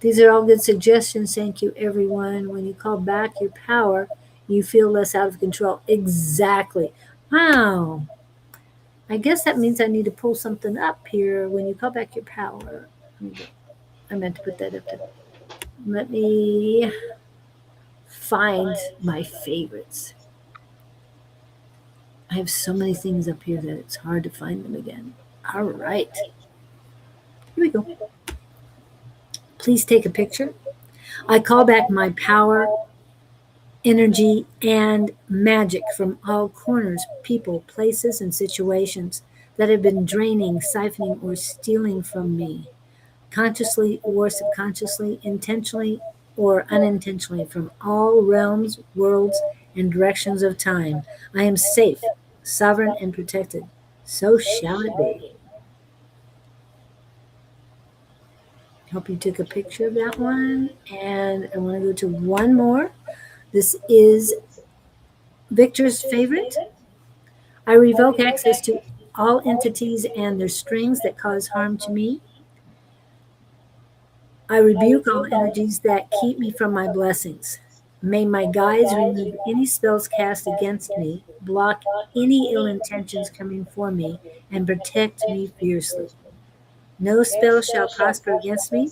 These are all good suggestions. Thank you, everyone. When you call back your power, you feel less out of control. Exactly. Wow. I guess that means I need to pull something up here. When you call back your power. I meant to put that up there. Let me find my favorites. I have so many things up here that it's hard to find them again. All right. Here we go. Please take a picture. I call back my power, energy, and magic from all corners, people, places, and situations that have been draining, siphoning, or stealing from me, consciously or subconsciously, intentionally or unintentionally, from all realms, worlds, and directions of time. I am safe, sovereign, and protected. So shall it be. Hope you took a picture of that one. And I want to go to one more. This is Victor's favorite. I revoke access to all entities and their strings that cause harm to me. I rebuke all energies that keep me from my blessings. May my guides remove any spells cast against me, block any ill intentions coming for me, and protect me fiercely. No spell shall prosper against me.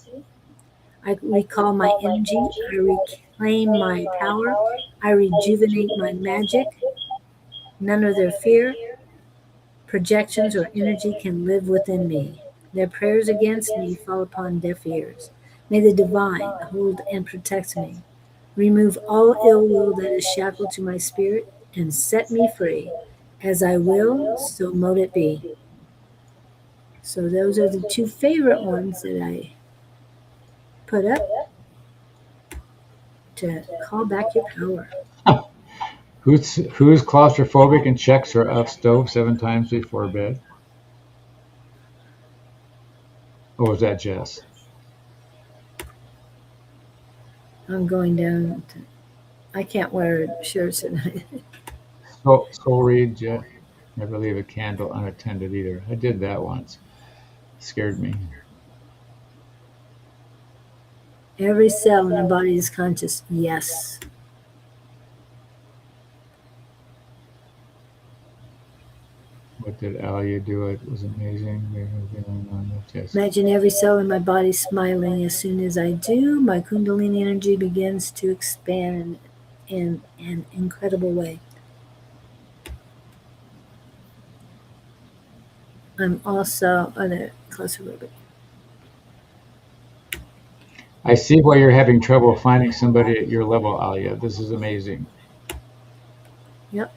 I recall my energy. I reclaim my power. I rejuvenate my magic. None of their fear, projections, or energy can live within me. Their prayers against me fall upon deaf ears. May the divine hold and protect me. Remove all ill will that is shackled to my spirit and set me free. As I will, so mote it be. So those are the two favorite ones that I put up to call back your power. Who's claustrophobic and checks her up stove 7 times before bed? Or was that Jess? I'm going down. I can't wear shirts tonight. Soul read, Jess. Never leave a candle unattended either. I did that once. Scared me. Every cell in the body is conscious. Yes. What did Alia do? It was amazing. Yes. Imagine every cell in my body smiling. As soon as I do, my Kundalini energy begins to expand in an incredible way. I'm also claustrophobic. I see why you're having trouble finding somebody at your level, Alia. This is amazing. Yep.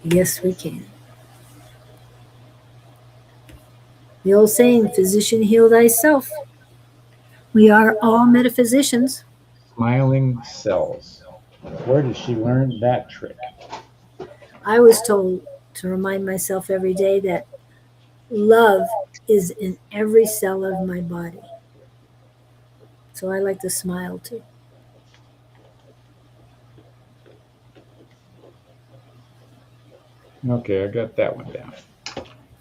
Yes, we can. The old saying, physician, heal thyself. We are all metaphysicians. Smiling cells. Where did she learn that trick? I was told to remind myself every day that love is in every cell of my body. So I like to smile too. Okay, I got that one down.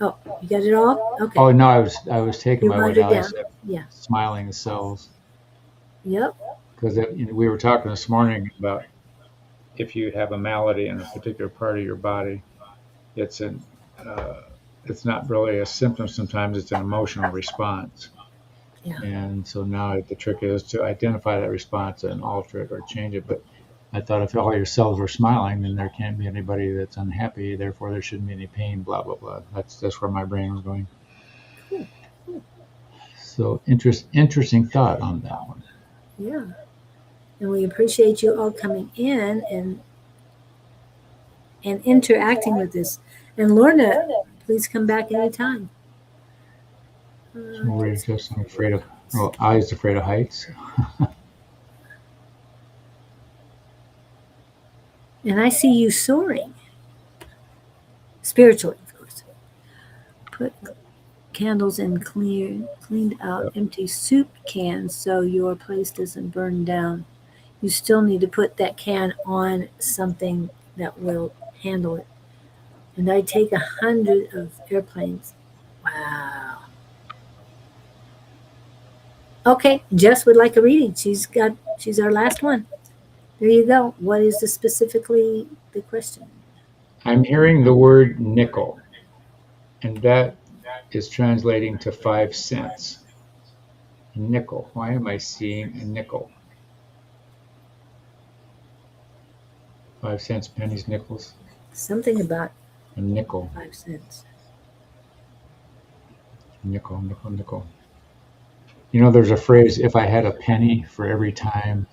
Oh, you got it all? Okay. Oh no, I was taking You my wrote what it Alia down. said. Yeah. Smiling cells. Yep. Because we were talking this morning about if you have a malady in a particular part of your body, it's it's not really a symptom. Sometimes it's an emotional response. Yeah. And so now the trick is to identify that response and alter it or change it. But I thought if all your cells are smiling, then there can't be anybody that's unhappy. Therefore, there shouldn't be any pain. Blah blah blah. That's where my brain was going. Cool. So interesting thought on that one. Yeah. And we appreciate you all coming in and interacting with us. And Lorna, please come back anytime. So we're just afraid of. Well, I was afraid of heights. And I see you soaring. Spiritually, of course. Put candles in cleaned out empty soup cans so your place doesn't burn down. You still need to put that can on something that will handle it. And I take 100 of airplanes. Wow. Okay, Jess would like a reading. She's our last one. There you go. What is specifically the question? I'm hearing the word nickel, and that is translating to 5 cents. Nickel. Why am I seeing a nickel? 5 cents, pennies, nickels. Something about A nickel. 5 cents. Nickel, nickel, nickel. You know, there's a phrase, if I had a penny for every time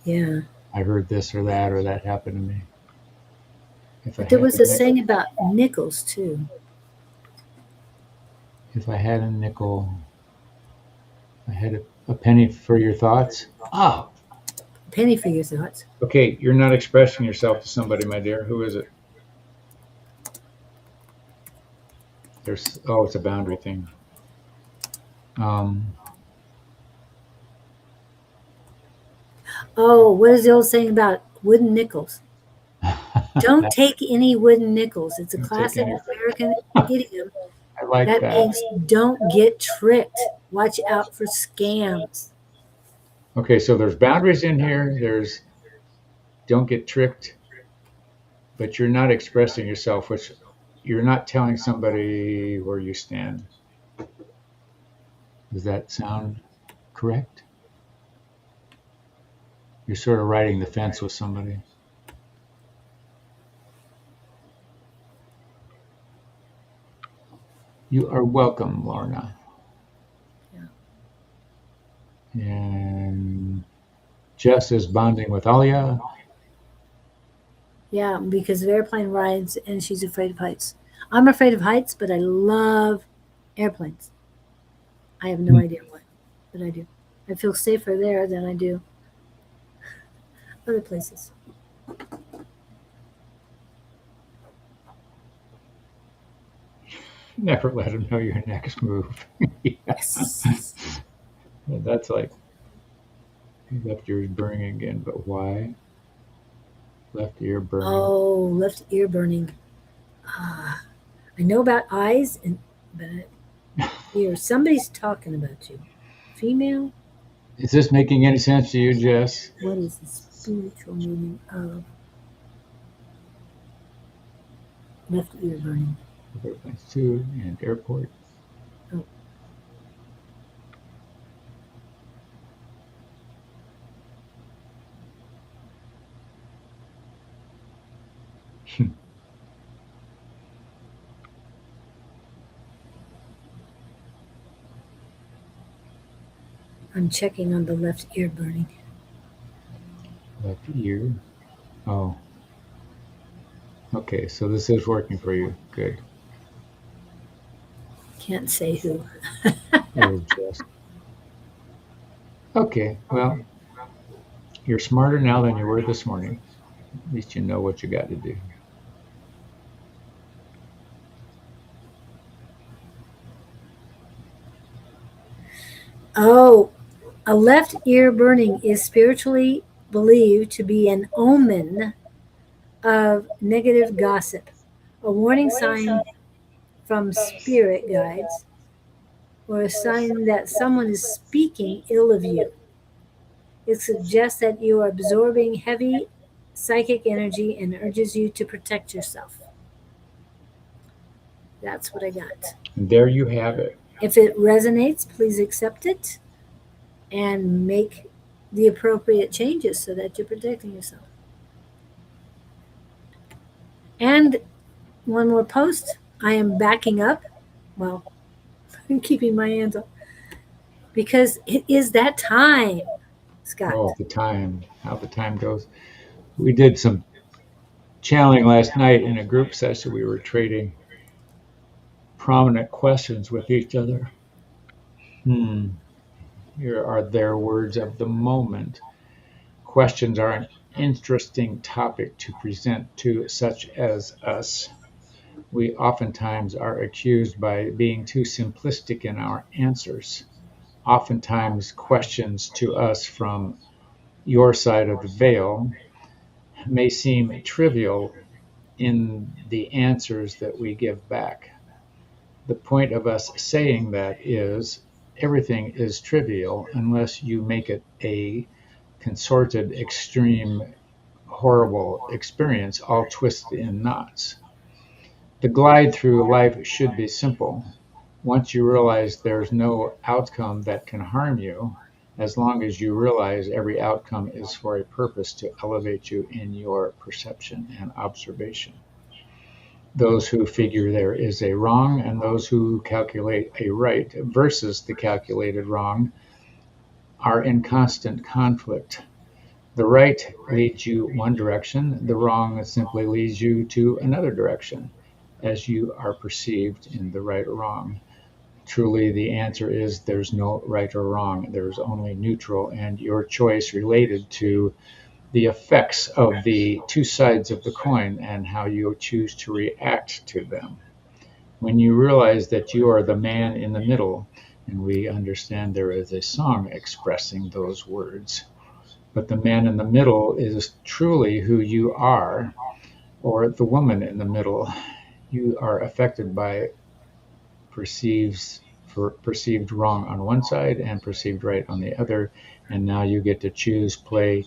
Yeah. I heard this or that happened to me. But there was a saying about nickels too. If I had a nickel, I had a penny for your thoughts. Oh, Penny for your thoughts. okay. You're not expressing yourself to somebody, my dear. Who is it? It's a boundary thing. Oh, what is the old saying about wooden nickels? Don't take any wooden nickels. It's a classic American idiom. I like That that. means don't get tricked. Watch out for scams. Okay, so there's boundaries in here. There's don't get tricked, but you're not expressing yourself, which you're not telling somebody where you stand. Does that sound correct? You're sort of riding the fence with somebody. You are welcome, Lorna. Yeah. And Jess is bonding with Alia. Yeah, because of airplane rides, and she's afraid of heights. I'm afraid of heights, but I love airplanes. I have no idea why, but I do. I feel safer there than I do other places. Never let them know your next move. Yes. That's like left ear's burning again, but why? Left ear burning. Oh, left ear burning. Ah, I know about eyes, but ear. Somebody's talking about you. Female. Is this making any sense to you, Jess? What is the spiritual meaning of left ear burning? Airplanes too, and airport. Oh. I'm checking on the left ear burning. Left ear. Oh. Okay, so this is working for you. Good. Can't say who. Oh, Jess. Okay, well, you're smarter now than you were this morning. At least you know what you got to do. Oh, a left ear burning is spiritually believed to be an omen of negative gossip, a warning sign from spirit guides, or a sign that someone is speaking ill of you. It suggests that you are absorbing heavy psychic energy and urges you to protect yourself. That's what I got. And there you have it. If it resonates, please accept it and make the appropriate changes so that you're protecting yourself. And one more post. I am backing up. Well, I'm keeping my hands up because it is that time, Scott. Oh, the time, how the time goes. We did some channeling last night in a group session. We were trading prominent questions with each other. Here are their words of the moment. Questions are an interesting topic to present to such as us. We oftentimes are accused by being too simplistic in our answers. Oftentimes, questions to us from your side of the veil may seem trivial in the answers that we give back. The point of us saying that is everything is trivial unless you make it a consorted, extreme, horrible experience all twisted in knots. The glide through life should be simple. Once you realize there's no outcome that can harm you, as long as you realize every outcome is for a purpose to elevate you in your perception and observation. Those who figure there is a wrong and those who calculate a right versus the calculated wrong are in constant conflict. The right leads you one direction, the wrong simply leads you to another direction, as you are perceived in the right or wrong. Truly, the answer is there's no right or wrong. There's only neutral and your choice related to the effects of the two sides of the coin and how you choose to react to them. When you realize that you are the man in the middle, and we understand there is a song expressing those words, but the man in the middle is truly who you are, or the woman in the middle. You are affected by perceived wrong on one side and perceived right on the other, and now you get to choose, play,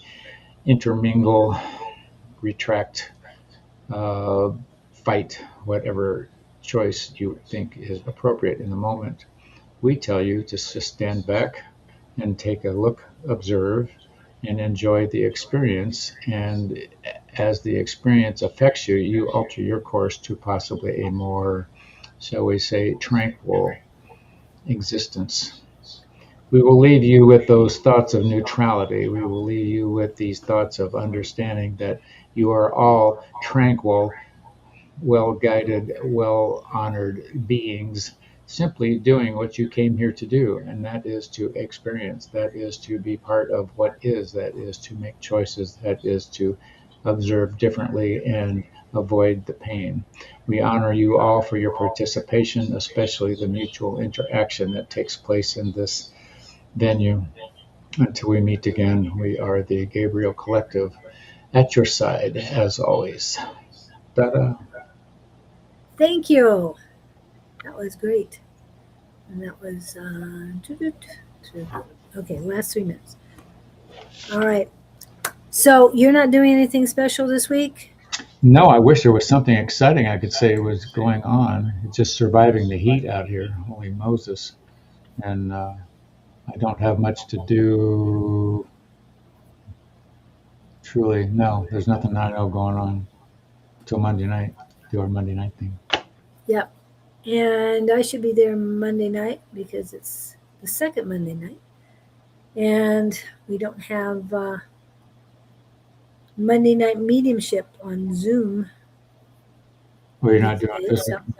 intermingle, retract, fight, whatever choice you think is appropriate in the moment. We tell you to just stand back and take a look, observe, and enjoy the experience. And as the experience affects you, you alter your course to possibly a more, shall we say, tranquil existence. We will leave you with those thoughts of neutrality. We will leave you with these thoughts of understanding that you are all tranquil, well guided, well honored beings, simply doing what you came here to do, and that is to experience, that is to be part of what is, that is to make choices, that is to observe differently and avoid the pain. We honor you all for your participation, especially the mutual interaction that takes place in this venue. Until we meet again, we are the Gabriel Collective at your side, as always. Ta-da. Thank you. That was great. And that was, okay, last 3 minutes. All right. So you're not doing anything special this week? No, I wish there was something exciting I could say was going on. It's just surviving the heat out here. Holy Moses. And I don't have much to do. Truly, no, there's nothing I know going on until Monday night. Do our Monday night thing. Yep. And I should be there Monday night because it's the second Monday night. And we don't have Monday night mediumship on Zoom. Well, you're not doing it this So, week.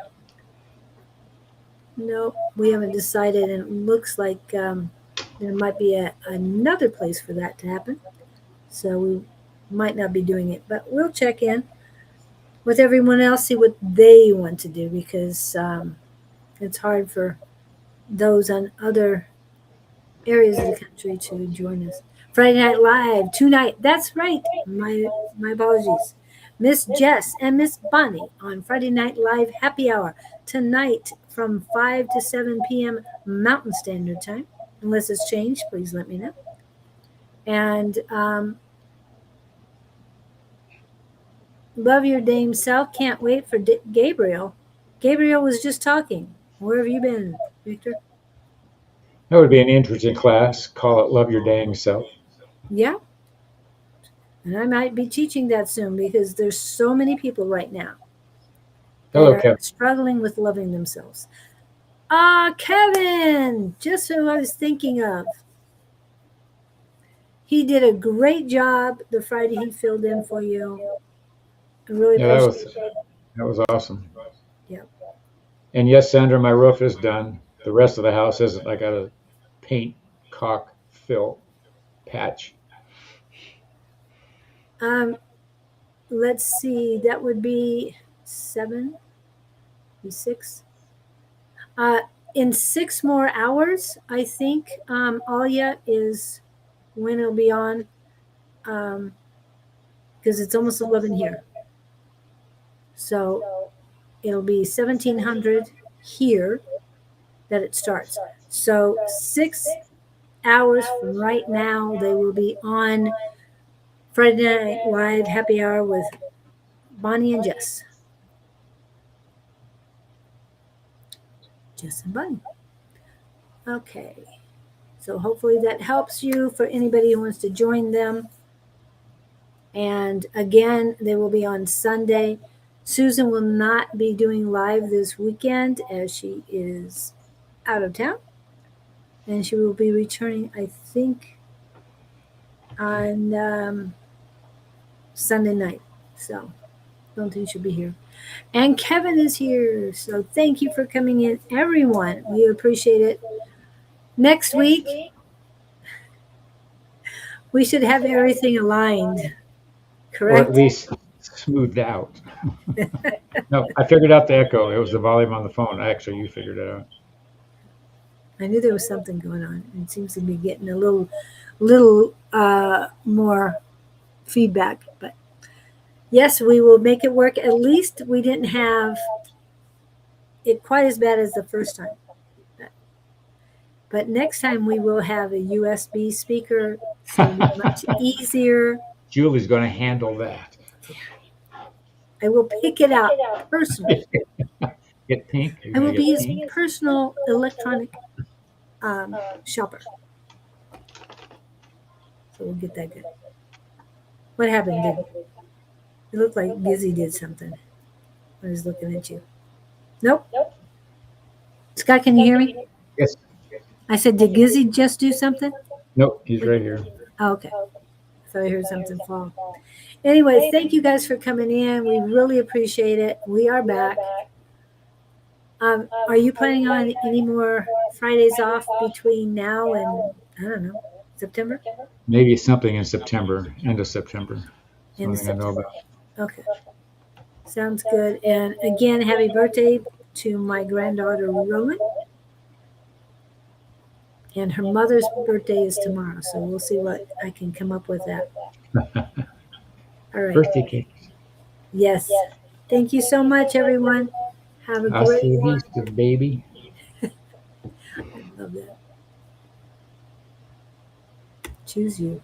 no, we haven't decided, and it looks like there might be another place for that to happen. So we might not be doing it, but we'll check in with everyone else, see what they want to do, because it's hard for those on other areas of the country to join us. Friday Night Live tonight. That's right. My apologies. Miss Jess and Miss Bonnie on Friday Night Live Happy Hour tonight from 5 to 7 p.m. Mountain Standard Time. Unless it's changed, please let me know. And love your dame self. Can't wait for Gabriel. Gabriel was just talking. Where have you been, Victor? That would be an interesting class. Call it Love Your Dang Self. Yeah. And I might be teaching that soon because there's so many people right now that Hello, are Kevin. struggling with loving themselves. Kevin, just who I was thinking of. He did a great job the Friday he filled in for you. I really Yeah, appreciate it. that was awesome. Yep. And yes, Sandra, my roof is done. The rest of the house isn't. I got to paint, caulk, fill, patch. Let's see. That would be 7, 6. In 6 more hours, I think Alia is when it'll be on, because it's almost 11 here. So it'll be 1700 here that it starts. So 6 hours from right now, they will be on Friday Night Live Happy Hour with Bonnie and Jess. Jess and Bonnie. Okay. So hopefully that helps you for anybody who wants to join them. And again, they will be on Sunday. Susan will not be doing live this weekend as she is out of town. And she will be returning, I think, on Sunday night. So don't think she'll be here. And Kevin is here. So thank you for coming in, everyone. We appreciate it. Next week, we should have everything aligned. Correct? Or at least smoothed out. No, I figured out the echo. It was the volume on the phone. Actually, you figured it out. I knew there was something going on. It seems to be getting a little more feedback. But yes, we will make it work. At least we didn't have it quite as bad as the first time. But next time we will have a USB speaker. So it'll be much easier. Julie's going to handle that. I will pick it out personally. Get pink. I will be his personal electronic shopper. So we'll get that good. What happened? It looked like Gizzy did something. I was looking at you. Nope. Scott, can you hear me? Yes. I said, did Gizzy just do something? Nope. He's right here. Oh, okay. I thought I heard something fall. Anyways, thank you guys for coming in. We really appreciate it. We are back. Are you planning on any more Fridays off between now and, I don't know, September? Maybe something in September, end of September. End of Something I know about. Okay. Sounds good. And again, happy birthday to my granddaughter, Rowan. And her mother's birthday is tomorrow, so we'll see what I can come up with that. All right. Birthday cake. Yes. Thank you so much, everyone. Have a great Hasta la one. vista, baby. Love that. Choose you.